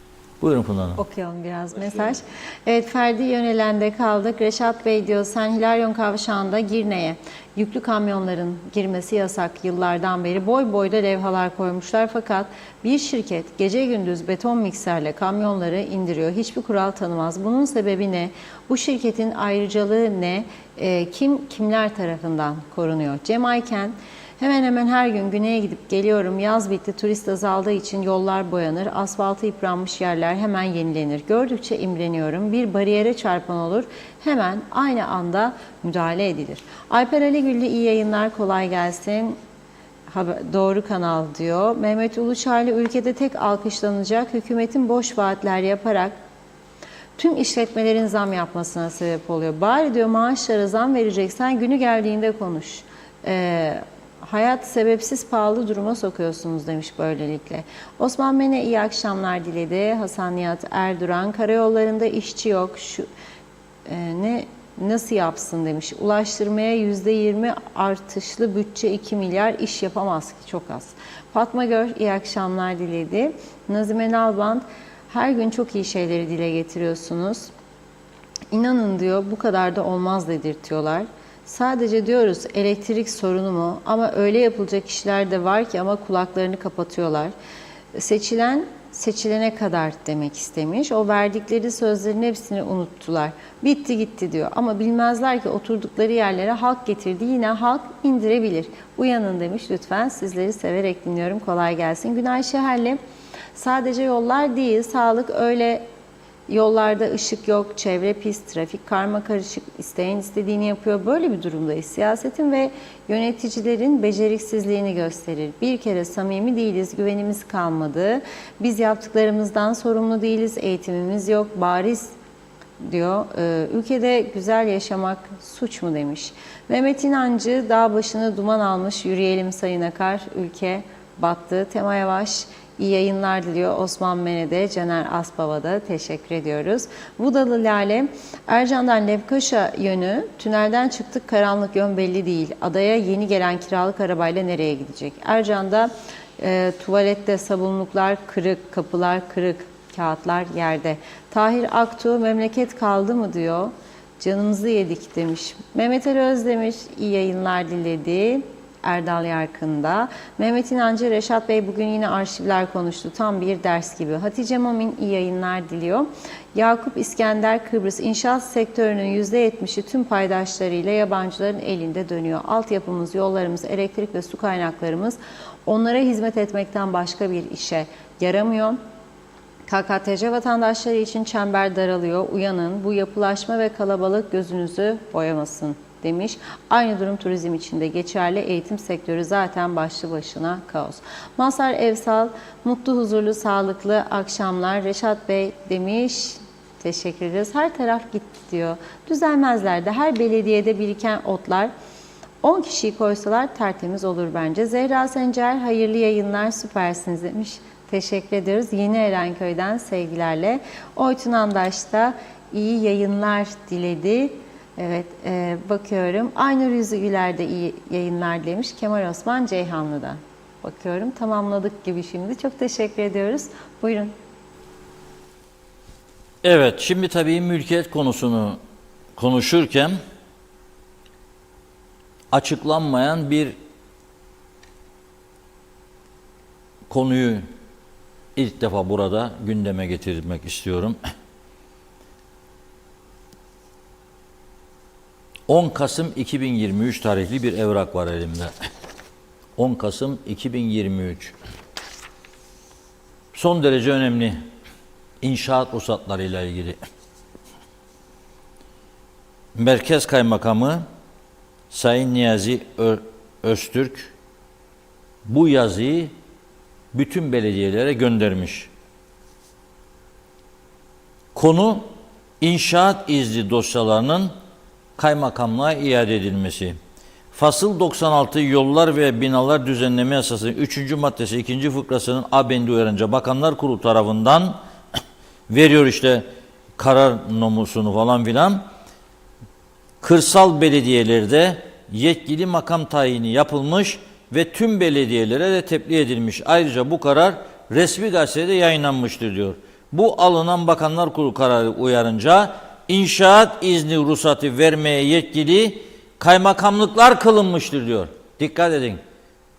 Buyurun Pınar Hanım. Okuyalım biraz mesaj. Evet, Ferdi Yönelen'de kaldık. Reşat Bey diyor, sen Hilaryon Kavşağı'nda Girne'ye yüklü kamyonların girmesi yasak, yıllardan beri boy boyda levhalar koymuşlar, fakat bir şirket gece gündüz beton mikserle kamyonları indiriyor. Hiçbir kural tanımaz. Bunun sebebi ne? Bu şirketin ayrıcalığı ne? Kimler tarafından korunuyor? Cem Ayken, hemen hemen her gün güneye gidip geliyorum. Yaz bitti, turist azaldığı için yollar boyanır, asfaltı yıpranmış yerler hemen yenilenir. Gördükçe imreniyorum. Bir bariyere çarpan olur, hemen aynı anda müdahale edilir. Alper Ali Güllü, iyi yayınlar, kolay gelsin. Doğru kanal diyor. Mehmet Uluçarlı, ülkede tek alkışlanacak hükümetin boş vaatler yaparak tüm işletmelerin zam yapmasına sebep oluyor. Bari diyor maaşlara zam vereceksen günü geldiğinde konuş. Hayat sebepsiz pahalı duruma sokuyorsunuz demiş böylelikle. Osman Mene iyi akşamlar diledi. Hasan Nihat Erduran, karayollarında işçi yok. Nasıl yapsın demiş. Ulaştırmaya %20 artışlı bütçe 2 milyar, iş yapamaz ki, çok az. Fatma Gör iyi akşamlar diledi. Nazime Nalbant, her gün çok iyi şeyleri dile getiriyorsunuz. İnanın diyor, bu kadar da olmaz dedirtiyorlar. Sadece diyoruz elektrik sorunu mu, ama öyle yapılacak işler de var ki ama kulaklarını kapatıyorlar. Seçilene kadar demek istemiş. O verdikleri sözlerin hepsini unuttular. Bitti gitti diyor. Ama bilmezler ki oturdukları yerlere halk getirdi. Yine halk indirebilir. Uyanın demiş. Lütfen, sizleri severek dinliyorum. Kolay gelsin. Günay Şeherli, sadece yollar değil, sağlık öyle. Yollarda ışık yok, çevre pis, trafik karmakarışık, isteyen istediğini yapıyor. Böyle bir durumdayız. Siyasetin ve yöneticilerin beceriksizliğini gösterir. Bir kere samimi değiliz, güvenimiz kalmadı. Biz yaptıklarımızdan sorumlu değiliz, eğitimimiz yok, bariz diyor. Ülkede güzel yaşamak suç mu demiş. Mehmet İnancı, dağ başını duman almış, yürüyelim Sayın Akar, ülke battı. Tema Yavaş, İyi yayınlar diliyor. Osman Mene'de, Caner Asbaba'da teşekkür ediyoruz. Vudalı Lale, Ercan'dan Lefkoşa yönü, tünelden çıktık, karanlık, yön belli değil. Adaya yeni gelen kiralık arabayla nereye gidecek? Ercan'da tuvalette sabunluklar kırık, kapılar kırık, kağıtlar yerde. Tahir Aktu, memleket kaldı mı diyor. Canımızı yedik demiş. Mehmet Ali Özdemir iyi yayınlar diledi. Erdal Yarkın'da. Mehmet İnancı, Reşat Bey bugün yine arşivler konuştu. Tam bir ders gibi. Hatice Mamin iyi yayınlar diliyor. Yakup İskender, Kıbrıs inşaat sektörünün %70'i tüm paydaşlarıyla yabancıların elinde dönüyor. Altyapımız, yollarımız, elektrik ve su kaynaklarımız onlara hizmet etmekten başka bir işe yaramıyor. KKTC vatandaşları için çember daralıyor. Uyanın, bu yapılaşma ve kalabalık gözünüzü boyamasın demiş. Aynı durum turizm için de geçerli. Eğitim sektörü zaten başlı başına kaos. Mazhar Evsal, mutlu, huzurlu, sağlıklı akşamlar. Reşat Bey demiş. Teşekkür ederiz. Her taraf gitti diyor. Düzelmezler de, her belediyede biriken otlar 10 kişiyi koysalar tertemiz olur bence. Zehra Sencer, hayırlı yayınlar, süpersiniz demiş. Teşekkür ediyoruz. Yeni Erenköy'den sevgilerle. Oytun Andaş da iyi yayınlar diledi. Evet, bakıyorum. Aynur Yüzügüler de iyi yayınlar demiş. Kemal Osman Ceyhanlı'da. Bakıyorum, tamamladık gibi şimdi. Çok teşekkür ediyoruz. Buyurun. Evet, şimdi tabii mülkiyet konusunu konuşurken açıklanmayan bir konuyu ilk defa burada gündeme getirmek istiyorum. 10 Kasım 2023 tarihli bir evrak var elimde. 10 Kasım 2023. Son derece önemli. İnşaat ruhsatlarıyla ilgili. Merkez Kaymakamı Sayın Niyazi Öztürk bu yazıyı bütün belediyelere göndermiş. Konu inşaat izni dosyalarının kaymakamlığa iade edilmesi. Fasıl 96 Yollar ve Binalar Düzenleme Yasası 3. maddesi 2. fıkrasının A bendi uyarınca Bakanlar Kurulu tarafından veriyor işte karar nomusunu falan filan. Kırsal belediyelerde yetkili makam tayini yapılmış ve tüm belediyelere de tebliğ edilmiş. Ayrıca bu karar resmi gazetede yayınlanmıştır diyor. Bu alınan Bakanlar Kurulu kararı uyarınca inşaat izni ruhsatı vermeye yetkili kaymakamlıklar kılınmıştır diyor. Dikkat edin.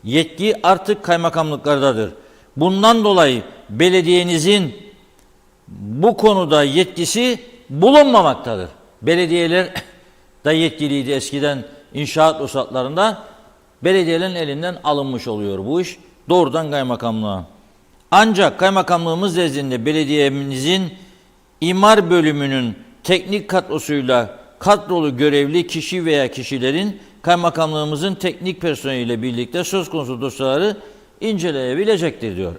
Yetki artık kaymakamlıklardadır. Bundan dolayı belediyenizin bu konuda yetkisi bulunmamaktadır. Belediyeler da yetkiliydi eskiden inşaat ruhsatlarında. Belediyelerin elinden alınmış oluyor bu iş. Doğrudan kaymakamlığa. Ancak kaymakamlığımız nezdinde belediyemizin imar bölümünün teknik kadrosuyla kadrolu görevli kişi veya kişilerin kaymakamlığımızın teknik personeliyle birlikte söz konusu dosyaları inceleyebilecektir diyor.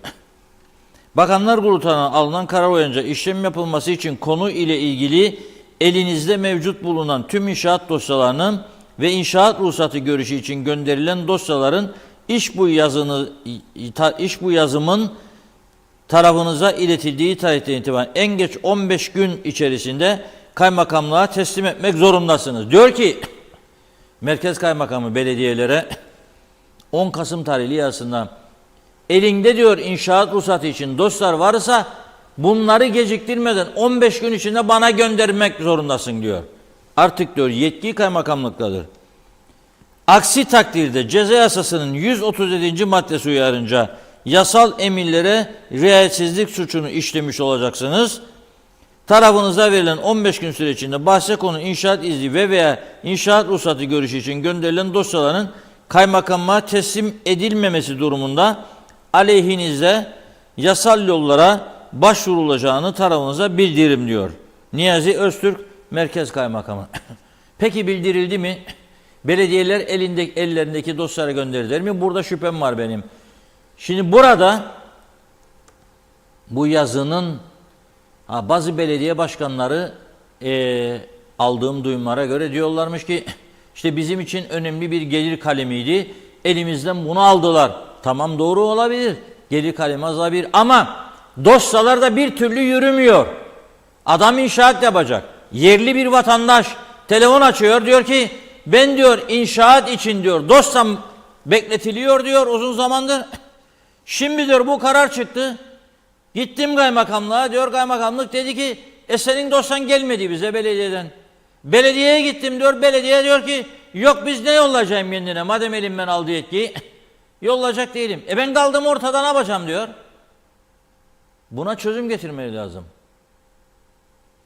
Bakanlar Kurulu tarafından alınan karar uyarınca işlem yapılması için konu ile ilgili elinizde mevcut bulunan tüm inşaat dosyalarının ve inşaat ruhsatı görüşü için gönderilen dosyaların iş bu yazımın tarafınıza iletildiği tarihten itibaren en geç 15 gün içerisinde kaymakamlığa teslim etmek zorundasınız. Diyor ki Merkez Kaymakamı belediyelere 10 Kasım tarihli yazısında elinde diyor inşaat ruhsatı için dosyalar varsa bunları geciktirmeden 15 gün içinde bana göndermek zorundasın diyor. Artık diyor yetki kaymakamlıktadır. Aksi takdirde ceza yasasının 137. maddesi uyarınca yasal emirlere riayetsizlik suçunu işlemiş olacaksınız. Tarafınıza verilen 15 gün süre içinde bahse konu inşaat izni ve veya inşaat ruhsatı görüşü için gönderilen dosyaların kaymakamlığa teslim edilmemesi durumunda aleyhinizde yasal yollara başvurulacağını tarafınıza bildirim diyor. Niyazi Öztürk Merkez Kaymakamı. Peki bildirildi mi? Belediyeler ellerindeki dosyaları gönderdiler mi? Burada şüphem var benim. Şimdi burada bu yazının bazı belediye başkanları aldığım duyumlara göre diyorlarmış ki işte bizim için önemli bir gelir kalemiydi. Elimizden bunu aldılar. Tamam, doğru olabilir. Gelir kalemi azalabilir ama dosyalar da bir türlü yürümüyor. Adam inşaat yapacak. Yerli bir vatandaş telefon açıyor, diyor ki ben diyor inşaat için diyor dosyam bekletiliyor diyor uzun zamandır. Şimdi diyor bu karar çıktı. Gittim kaymakamlığa, diyor kaymakamlık dedi ki senin dosyan gelmedi bize belediyeden. Belediyeye gittim diyor, belediye diyor ki yok biz ne yollayacağım kendine madem elimden aldı yetkiyi. Yollayacak değilim. Ben kaldım ortada, ne yapacağım diyor. Buna çözüm getirmeyi lazım.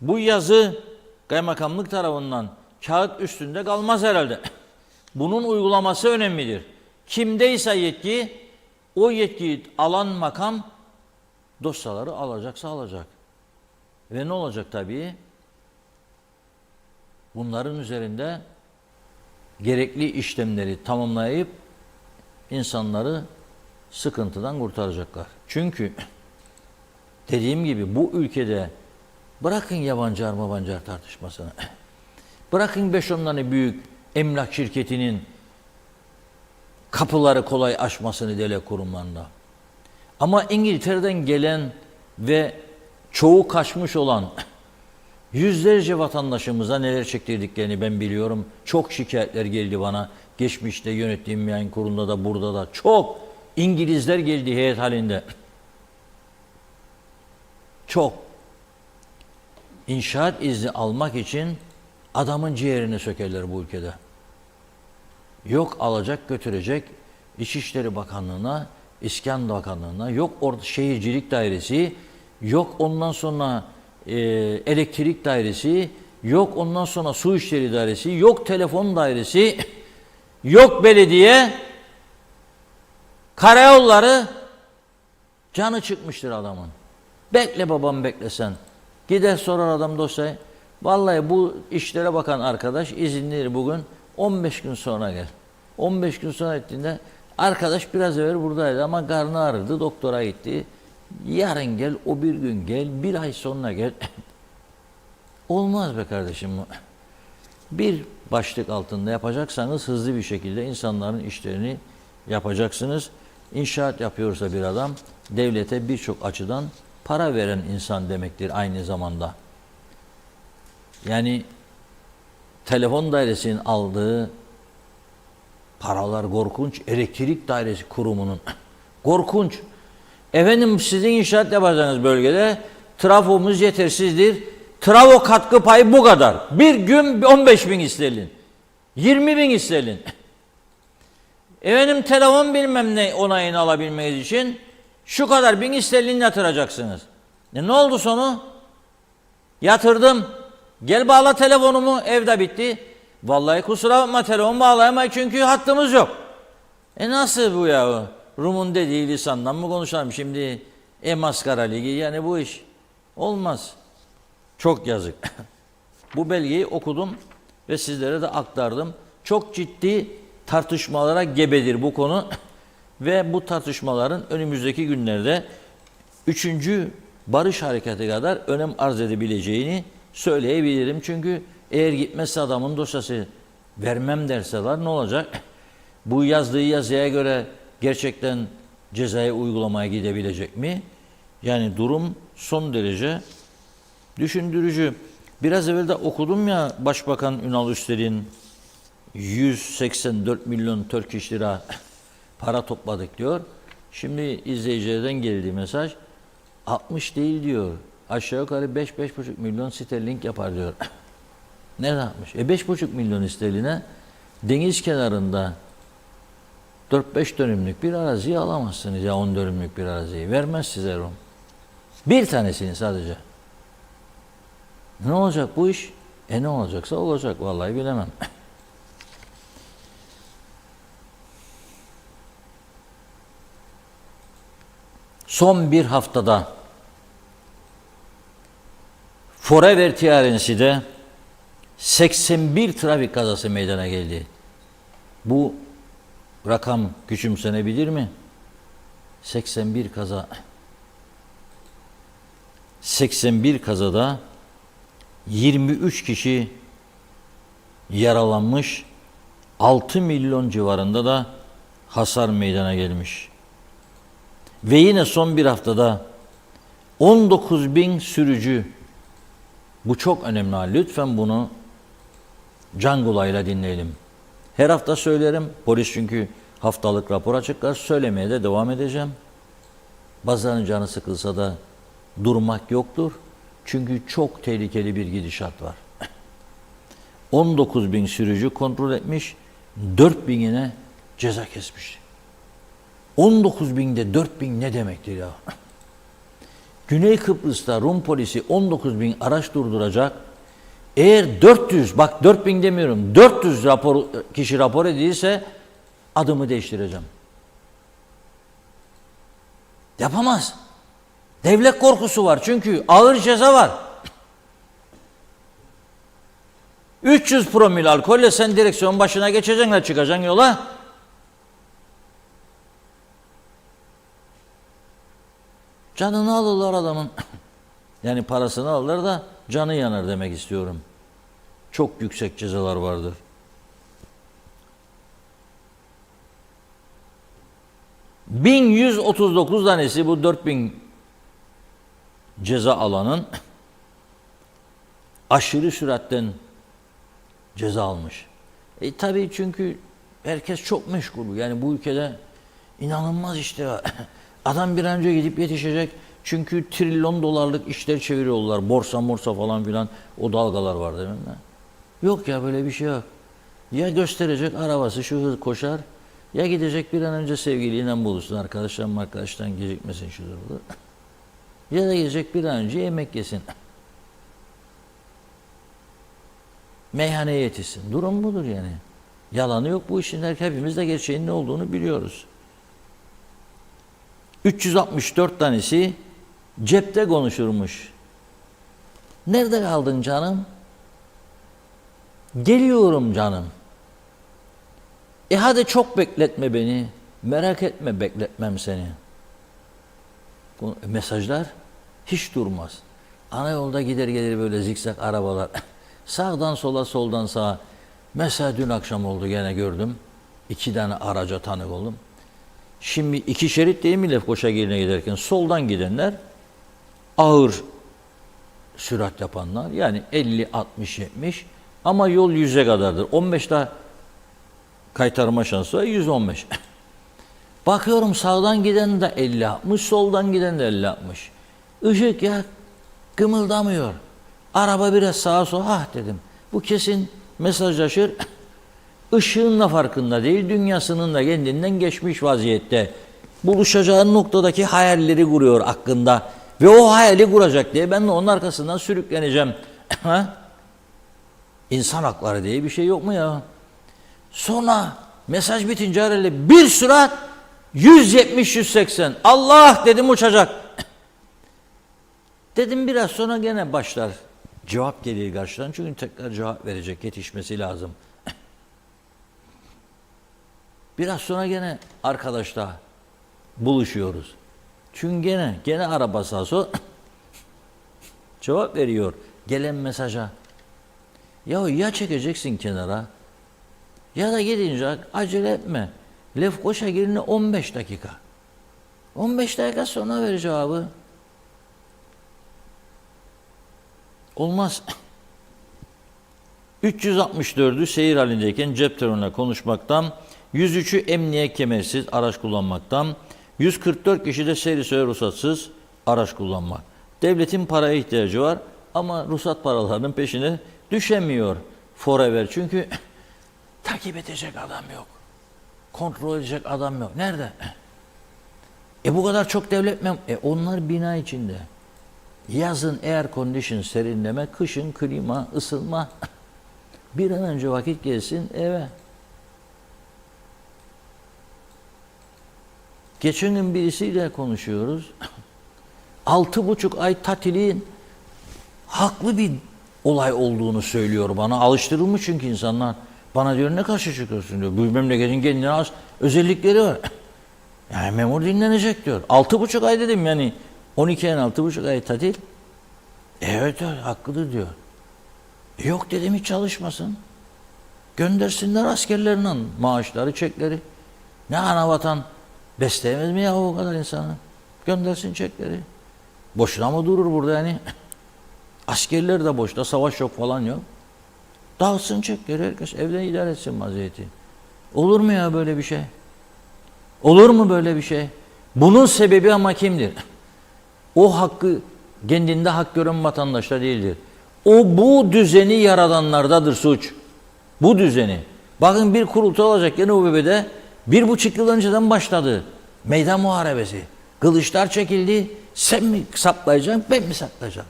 Bu yazı kaymakamlık tarafından kağıt üstünde kalmaz herhalde. Bunun uygulaması önemlidir. Kimdeyse yetki, o yetkiyi alan makam dosyaları alacaksa alacak. Ve ne olacak tabii? Bunların üzerinde gerekli işlemleri tamamlayıp insanları sıkıntıdan kurtaracaklar. Çünkü dediğim gibi bu ülkede bırakın yabancı mabancı tartışmasını. Bırakın 5-10 tane büyük emlak şirketinin kapıları kolay açmasını devlet kurumlarında. Ama İngiltere'den gelen ve çoğu kaçmış olan yüzlerce vatandaşımıza neler çektirdiklerini ben biliyorum. Çok şikayetler geldi bana. Geçmişte yönettiğim yayın kurulunda da burada da çok İngilizler geldi heyet halinde. Çok. İnşaat izni almak için adamın ciğerini sökerler bu ülkede. Yok alacak götürecek İçişleri Bakanlığı'na, İskan Bakanlığı'na, yok orada Şehircilik Dairesi, yok ondan sonra elektrik dairesi, yok ondan sonra su işleri dairesi, yok telefon dairesi, yok belediye, karayolları, canı çıkmıştır adamın. Bekle babam beklesen. Gider sorar adam dosyayı. Vallahi bu işlere bakan arkadaş izinlidir bugün. 15 gün sonra gel. 15 gün sonra ettiğinde arkadaş biraz evvel buradaydı ama karnı ağrıdı, doktora gitti. Yarın gel, o bir gün gel, bir ay sonra gel. Olmaz be kardeşim. Bir başlık altında yapacaksanız hızlı bir şekilde insanların işlerini yapacaksınız. İnşaat yapıyorsa bir adam devlete birçok açıdan para veren insan demektir aynı zamanda. Yani telefon dairesinin aldığı paralar korkunç. Elektrik dairesi kurumunun korkunç. Efendim sizin inşaat yapacağınız bölgede Trafomuz yetersizdir. Trafo katkı payı bu kadar. Bir gün 15.000 sterlin. 20.000 sterlin. Efendim telefon bilmem ne onayını alabilmeniz için şu kadar 1000 sterlin yatıracaksınız. Ne oldu sonu? Yatırdım. Gel bağla telefonumu. Evde bitti. Vallahi kusura bakma telefon bağlayamayız çünkü hattımız yok. Nasıl bu ya? Rum'un dediği lisandan mı konuşalım? Şimdi maskara ligi yani bu iş olmaz. Çok yazık. Bu belgeyi okudum ve sizlere de aktardım. Çok ciddi tartışmalara gebedir bu konu ve bu tartışmaların önümüzdeki günlerde 3. Barış Harekatı kadar önem arz edebileceğini söyleyebilirim. Çünkü eğer gitmezse adamın dosyası vermem derseler ne olacak? Bu yazdığı yazıya göre gerçekten cezaya uygulamaya gidebilecek mi? Yani durum son derece düşündürücü. Biraz evvel de okudum ya Başbakan Ünal Üster'in 184 milyon Turkish lira para topladık diyor. Şimdi izleyicilerden geldi mesaj. 60 değil diyor. Aşağı yukarı 5-5,5 milyon sterlin yapar diyor. Ne yapmış? 5,5 milyon sterline deniz kenarında 4-5 dönümlük bir araziyi alamazsınız ya 10 dönümlük bir araziyi. Vermez size Rum. Bir tanesini sadece. Ne olacak bu iş? Ne olacaksa olacak. Vallahi bilemem. Son bir haftada Forever TRNC'de 81 trafik kazası meydana geldi. Bu rakam küçümsenebilir mi? 81 kaza. 81 kazada 23 kişi yaralanmış, 6 milyon civarında da hasar meydana gelmiş. Ve yine son bir haftada 19 bin sürücü, bu çok önemli. Lütfen bunu can kulağıyla dinleyelim. Her hafta söylerim. Polis çünkü haftalık rapor açıklar. Söylemeye de devam edeceğim. Bazılarının canı sıkılsa da durmak yoktur. Çünkü çok tehlikeli bir gidişat var. 19 bin sürücü kontrol etmiş. 4 binine ceza kesmiş. 19 binde 4 bin ne demektir ya? Güney Kıbrıs'ta Rum polisi 19 bin araç durduracak. Eğer 400, bak 4 bin demiyorum, 400 kişi rapor edilirse adımı değiştireceğim. Yapamaz. Devlet korkusu var çünkü ağır ceza var. 300 promil alkolle sen direksiyon başına geçeceksin ve çıkacaksın yola. Canını alırlar adamın. Yani parasını alırlar da canı yanar demek istiyorum. Çok yüksek cezalar vardır. ...1139 tanesi bu 4000 ceza alanın... ...aşırı süratten ceza almış. Tabii çünkü herkes çok meşgul. Yani bu ülkede inanılmaz işte. Adam bir an önce gidip yetişecek. Çünkü trilyon dolarlık işler çeviriyorlar. Borsa falan filan. O dalgalar var değil mi? Yok ya böyle bir şey yok. Ya gösterecek arabası şu hız koşar. Ya gidecek bir an önce sevgiliyle buluşsun. Arkadaştan gecikmesin şudur budur. Ya da gidecek bir an önce yemek yesin. Meyhaneye yetişsin. Durum budur yani. Yalanı yok bu işin. Hepimiz de gerçeğin ne olduğunu biliyoruz. 364 tanesi cepte konuşurmuş. Nerede kaldın canım? Geliyorum canım. Hadi çok bekletme beni. Merak etme bekletmem seni. Bu mesajlar hiç durmaz. Ana yolda gider gelir böyle zikzak arabalar. Sağdan sola soldan sağa. Mesela dün akşam oldu gene gördüm. 2 tane araca tanık oldum. Şimdi 2 şerit değil mi Lefkoşa Gölü'ne giderken soldan gidenler ağır sürat yapanlar yani 50, 60, 70 ama yol 100'e kadardır. 15'te kaytarma şansı var 115. Bakıyorum sağdan giden de 50, 60 soldan giden de 50, 60. Işık ya Gımıldamıyor. Araba biraz sağa sola, ah dedim. Bu kesin mesajlaşır. Işığın da farkında değil, dünyasının da kendinden geçmiş vaziyette. Buluşacağı noktadaki hayalleri kuruyor aklında. Ve o hayali kuracak diye ben de onun arkasından sürükleneceğim. İnsan hakları diye bir şey yok mu ya? Sonra mesaj bitince herhalde bir sürat 170-180. Allah dedim, uçacak. Dedim biraz sonra gene başlar. Cevap geliyor karşıdan, çünkü tekrar cevap verecek, yetişmesi lazım. Biraz sonra gene arkadaşla buluşuyoruz. Çünkü gene araba sağa sola cevap veriyor gelen mesaja. Ya çekeceksin kenara, ya da gidince acele etme. Lefkoşa girine 15 dakika. 15 dakika sonra ver cevabı. Olmaz. 364'ü seyir halindeyken cep telefonuna konuşmaktan, 103'ü emniyet kemersiz araç kullanmaktan, 144 kişi de seyir süre ruhsatsız araç kullanmak. Devletin paraya ihtiyacı var ama ruhsat paralarının peşine düşemiyor forever. Çünkü takip edecek adam yok. Kontrol edecek adam yok. Nerede? Bu kadar çok devlet onlar bina içinde. Yazın air condition serinleme, kışın klima, ısınma. Bir an önce vakit gelsin eve. Geçen gün birisiyle konuşuyoruz. 6,5 ay tatilin haklı bir olay olduğunu söylüyor bana. Alıştırılmış çünkü insanlar. Bana diyor ne karşı çıkıyorsun diyor. Bu memleketin kendine az özellikleri var. Yani memur dinlenecek diyor. 6,5 ay dedim yani. 12 ay 6,5 ay tatil. Evet diyor, hakkıdır diyor. Yok dedim, hiç çalışmasın. Göndersinler askerlerinin maaşları, çekleri. Ne ana vatan besleyemez mi ya o kadar insanı? Göndersin çekleri. Boşuna mı durur burada yani? Askerler de boşta, savaş yok falan yok. Dağıtsın çekleri, herkes evden idare etsin vaziyeti. Olur mu ya böyle bir şey? Olur mu böyle bir şey? Bunun sebebi ama kimdir? O hakkı kendinde hak gören vatandaşlar değildir. Bu düzeni yaradanlardadır suç. Bu düzeni. Bakın bir kurultay olacak gene UBB'de 1,5 yıl önceden başladı. Meydan muharebesi. Kılıçlar çekildi. Sen mi saplayacaksın, ben mi saklayacağım?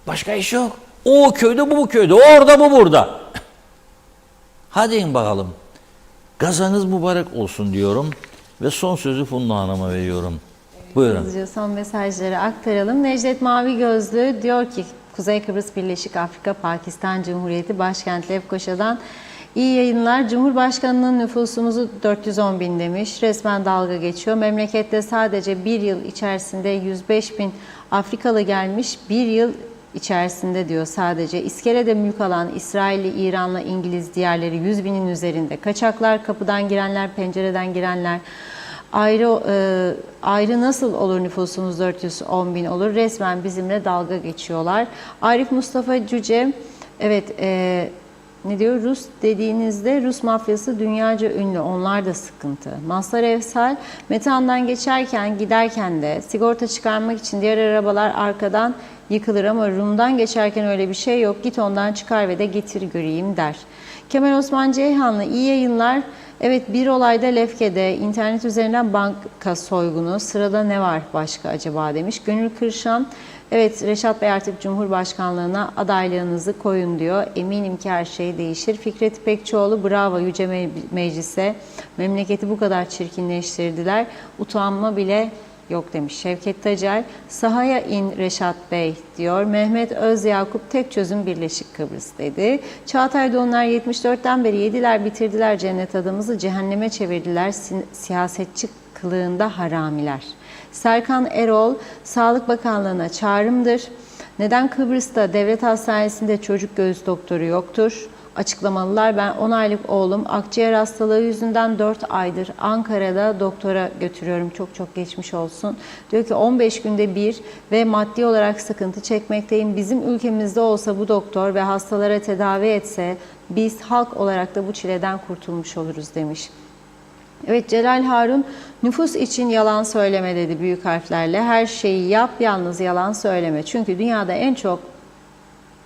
Başka iş yok. O köyde, bu köyde. O orada, bu burada. Hadi bakalım. Gazanız mübarek olsun diyorum. Ve son sözü Funda Hanım'a veriyorum. Buyurun. Hızlıca son mesajları aktaralım. Necdet Mavi Gözlü diyor ki Kuzey Kıbrıs Birleşik Afrika Pakistan Cumhuriyeti başkent Lefkoşa'dan iyi yayınlar. Cumhurbaşkanının nüfusumuzu 410 bin demiş. Resmen dalga geçiyor. Memlekette sadece bir yıl içerisinde 105 bin Afrikalı gelmiş. Bir yıl içerisinde diyor sadece. İskele'de mülk alan İsrailli, İranlı, İngiliz, diğerleri 100 binin üzerinde. Kaçaklar, kapıdan girenler, pencereden girenler. Ayrı nasıl olur nüfusumuz 410 bin olur? Resmen bizimle dalga geçiyorlar. Arif Mustafa Cüce, evet ne diyor? Rus dediğinizde Rus mafyası dünyaca ünlü. Onlar da sıkıntı. Mazhar Evsal, Metehan'dan geçerken giderken de sigorta çıkarmak için diğer arabalar arkadan yıkılır ama Rum'dan geçerken öyle bir şey yok. Git ondan çıkar ve de getir göreyim der. Kemal Osman Ceyhanlı, iyi yayınlar. Evet, bir olayda Lefke'de internet üzerinden banka soygunu, sırada ne var başka acaba demiş. Gönül Kırşan, evet Reşat Bey artık Cumhurbaşkanlığına adaylığınızı koyun diyor. Eminim ki her şey değişir. Fikret İpekçioğlu, bravo Yüce Meclis'e, memleketi bu kadar çirkinleştirdiler. Utanma bile yok demiş. Şevket Tacer, sahaya in Reşat Bey diyor. Mehmet Özyakup, tek çözüm Birleşik Kıbrıs dedi. Çağatay Doğanlar, 74'ten beri yediler bitirdiler cennet adımızı, cehenneme çevirdiler siyasetçi kılığında haramiler. Serkan Erol, Sağlık Bakanlığı'na çağrımdır. Neden Kıbrıs'ta devlet hastanesinde çocuk göğüs doktoru yoktur? Açıklamalılar. Ben 10 aylık oğlum akciğer hastalığı yüzünden 4 aydır Ankara'da doktora götürüyorum. Çok geçmiş olsun. Diyor ki 15 günde bir ve maddi olarak sıkıntı çekmekteyim. Bizim ülkemizde olsa bu doktor ve hastalara tedavi etse biz halk olarak da bu çileden kurtulmuş oluruz demiş. Evet, Celal Harun nüfus için yalan söyleme dedi büyük harflerle. Her şeyi yap, yalnız yalan söyleme. Çünkü dünyada en çok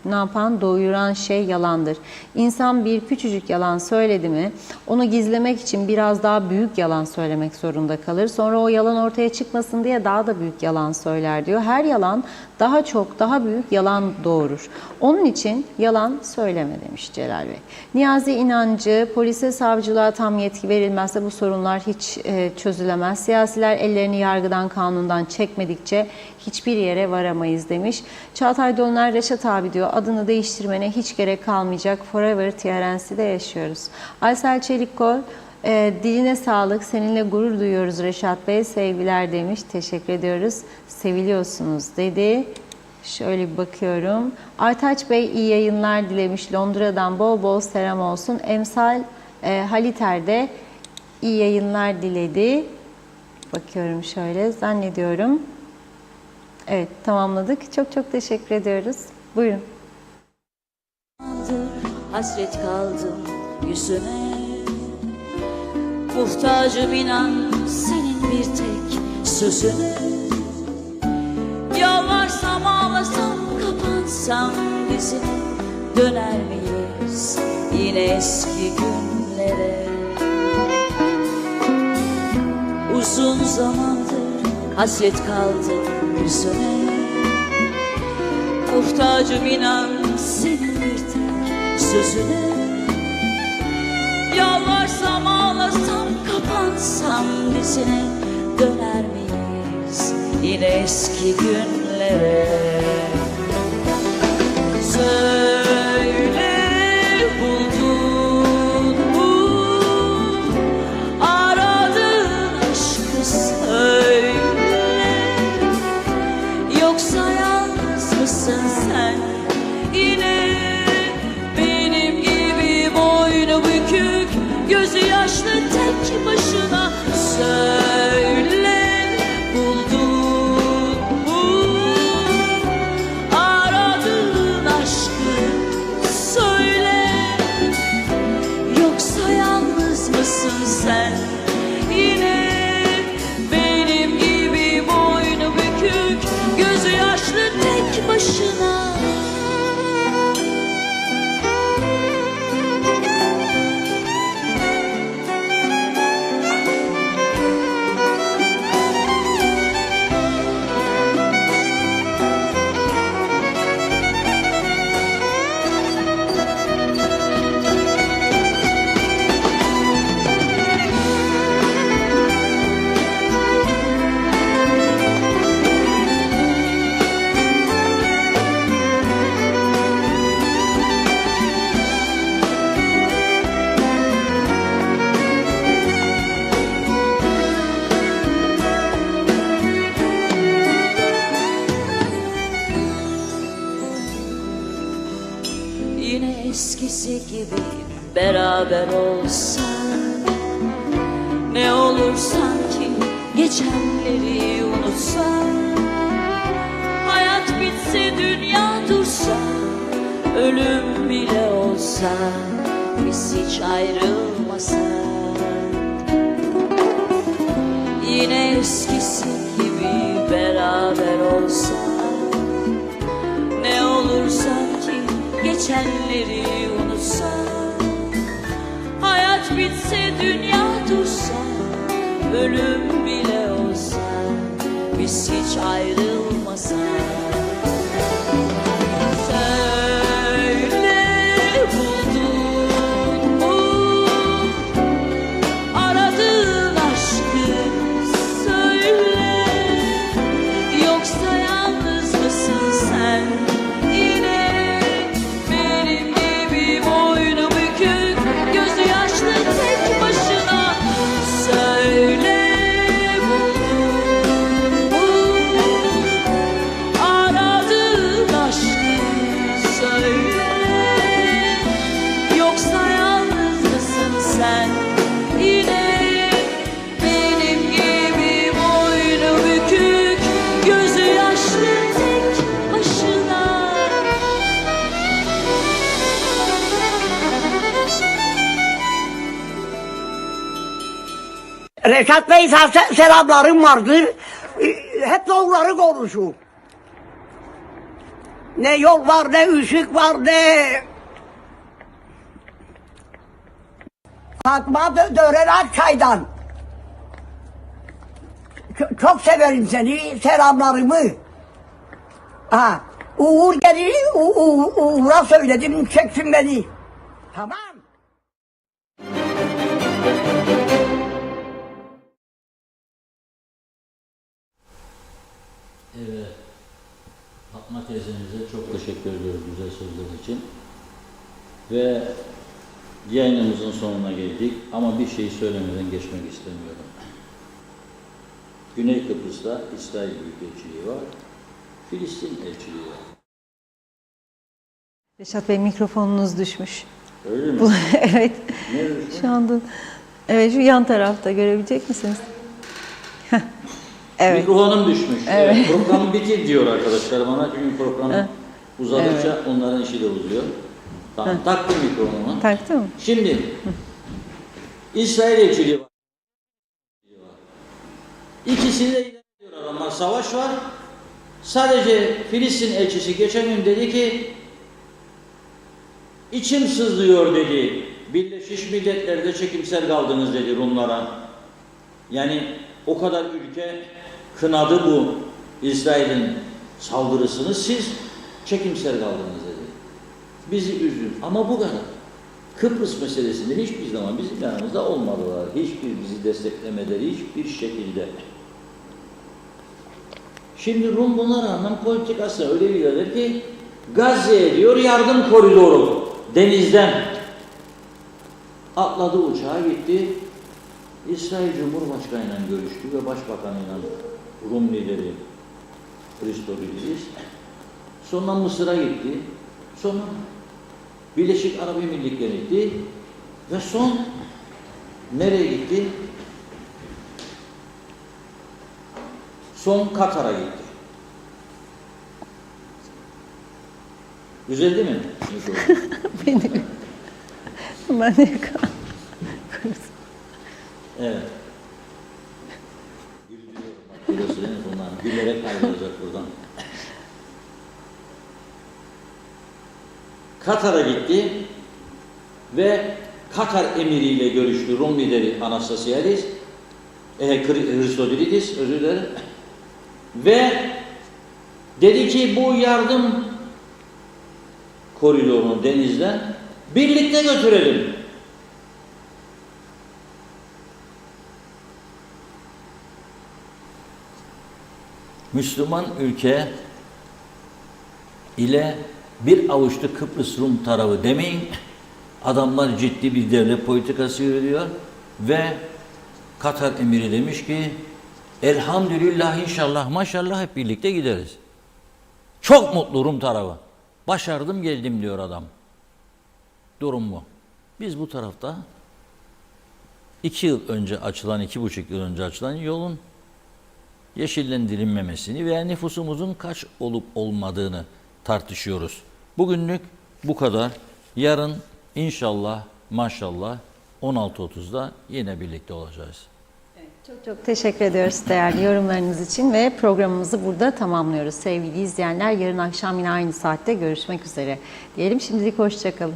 ne yapan, doyuran şey yalandır. İnsan bir küçücük yalan söyledi mi, onu gizlemek için biraz daha büyük yalan söylemek zorunda kalır. Sonra o yalan ortaya çıkmasın diye daha da büyük yalan söyler diyor. Her yalan daha çok, daha büyük yalan doğurur. Onun için yalan söyleme demiş Celal Bey. Niyazi İnancı, polise, savcılığa tam yetki verilmezse bu sorunlar hiç çözülemez. Siyasiler ellerini yargıdan, kanundan çekmedikçe hiçbir yere varamayız demiş. Çağatay Doluner, Reşat abi diyor, adını değiştirmene hiç gerek kalmayacak. Forever TRNC'de yaşıyoruz. Aysel Çelikkol, diline sağlık, seninle gurur duyuyoruz Reşat Bey, sevgiler demiş. Teşekkür ediyoruz. Seviliyorsunuz dedi. Şöyle bir bakıyorum. Aytaç Bey iyi yayınlar dilemiş. Londra'dan bol bol selam olsun. Emsal Haliter de iyi yayınlar diledi. Bakıyorum şöyle, zannediyorum. Evet, tamamladık. Çok çok teşekkür ediyoruz. Buyurun. Hasret kaldım yüzüne, muhtacım inan senin bir tek sözüne. Yalvarsam ağlasam kapansam dizine, döner miyiz yine eski günlere? Uzun zamandır hasret kaldım yüzüne, muhtacım inan senin bir tek sözüne. Yalvarsam ağlasam kapansam dizine, döner miyiz yine eski günlere? Söyle, buldun mu aradığın aşkı, söyle. Yoksa yalnız mısın sen yine, benim gibi boynu bükük, gözü yaşlı tek başına? Söyle, buldun mu aradığın aşkı, söyle. Yoksa yalnız mısın sen yine, benim gibi boynu bükük, gözü yaşlı tek başına? Yine eskisi gibi beraber olsak, ne olur sanki geçenleri unutsak. Hayat bitse, dünya dursa, ölüm bile olsa, biz hiç ayrılmasak. Yine eskisi gibi beraber olsak, ne olur sanki geçenleri unutsak. Hayat bitse, dünya dursa, ölüm bile olsa, biz hiç ayrılmasak. Söyle, buldun mu aradığın aşkı, söyle. Yoksa yalnız mısın sen yine, benim gibi boynu bükük, gözü yaşlı tek başına? Söyle, buldun mu Reşat Bey selamlarım vardır. Hep doğruları konuşur. Ne yol var, ne ışık var, ne... Fatma Dören Akçay'dan. Çok severim seni, selamlarımı. Ha, Uğur gelir, Uğur'a söyledim, çeksin beni. Tamam. Evet. Fatma teyzemize çok teşekkür ediyoruz güzel sözler için. Ve yayınımızın sonuna geldik ama bir şey söylemeden geçmek istemiyorum. Güney Kıbrıs'ta İsrail Büyükelçiliği var, Filistin elçiliği var. Reşat Bey mikrofonunuz düşmüş. Öyle mi? Evet. Ne düşmüş? Şu anda evet şu yan tarafta görebilecek misiniz? Evet. Mikrofonum düşmüş. Evet. Programı bitir diyor arkadaşlar bana. Çünkü program uzadıkça onların işi de uzuyor. Tamam, taktım mikrofonumu. Taktı mı? Şimdi İsrail elçiliği var. İkisi de ilerliyor adamlar. Savaş var. Sadece Filistin elçisi geçen gün dedi ki içim sızlıyor dedi. Birleşmiş Milletler'de çekimsel kaldınız dedi Rumlara. Yani o kadar ülke kınadı bu İsrail'in saldırısını, siz çekimsel kaldınız dedi. Bizi üzdün ama bu kadar. Kıbrıs meselesinde hiçbir zaman bizim yanımızda olmadılar. Hiçbir bizi desteklemeleri hiçbir şekilde. Şimdi Rum buna rağmen politikası öyle bir yerdir ki Gazze'ye diyor yardım koridoru denizden atladı, uçağa gitti. İsrail Cumhurbaşkanı'yla görüştü ve Başbakanı'yla Rum lideri Christodoulidis. Sonra Mısır'a gitti. Sonra Birleşik Arap Emirlikleri'ne gitti. Ve son nereye gitti? Son Katar'a gitti. Güzel değil mi? Benim. Ben de Evet. Güldürüyorum bak, biliyorsun değil mi bunlar? Gülerek ayrılacak buradan. Katar'a gitti ve Katar emiriyle görüştü. Rum lideri Anastasiadis, Christodoulidis, özür dilerim. Ve dedi ki bu yardım koridorunu denizden birlikte götürelim. Müslüman ülke ile bir avuçlu Kıbrıs Rum tarafı demeyin. Adamlar ciddi bir devlet politikası yürütüyor ve Katar emiri demiş ki elhamdülillah inşallah maşallah hep birlikte gideriz. Çok mutlu Rum tarafı. Başardım geldim diyor adam. Durum bu. Biz bu tarafta 2 yıl önce açılan, 2,5 yıl önce açılan yolun yeşillendirilmemesini veya nüfusumuzun kaç olup olmadığını tartışıyoruz. Bugünlük bu kadar. Yarın inşallah maşallah 16.30'da yine birlikte olacağız. çok çok teşekkür ediyoruz değerli yorumlarınız için ve programımızı burada tamamlıyoruz. Sevgili izleyenler, yarın akşam yine aynı saatte görüşmek üzere diyelim. Şimdilik hoşça kalın.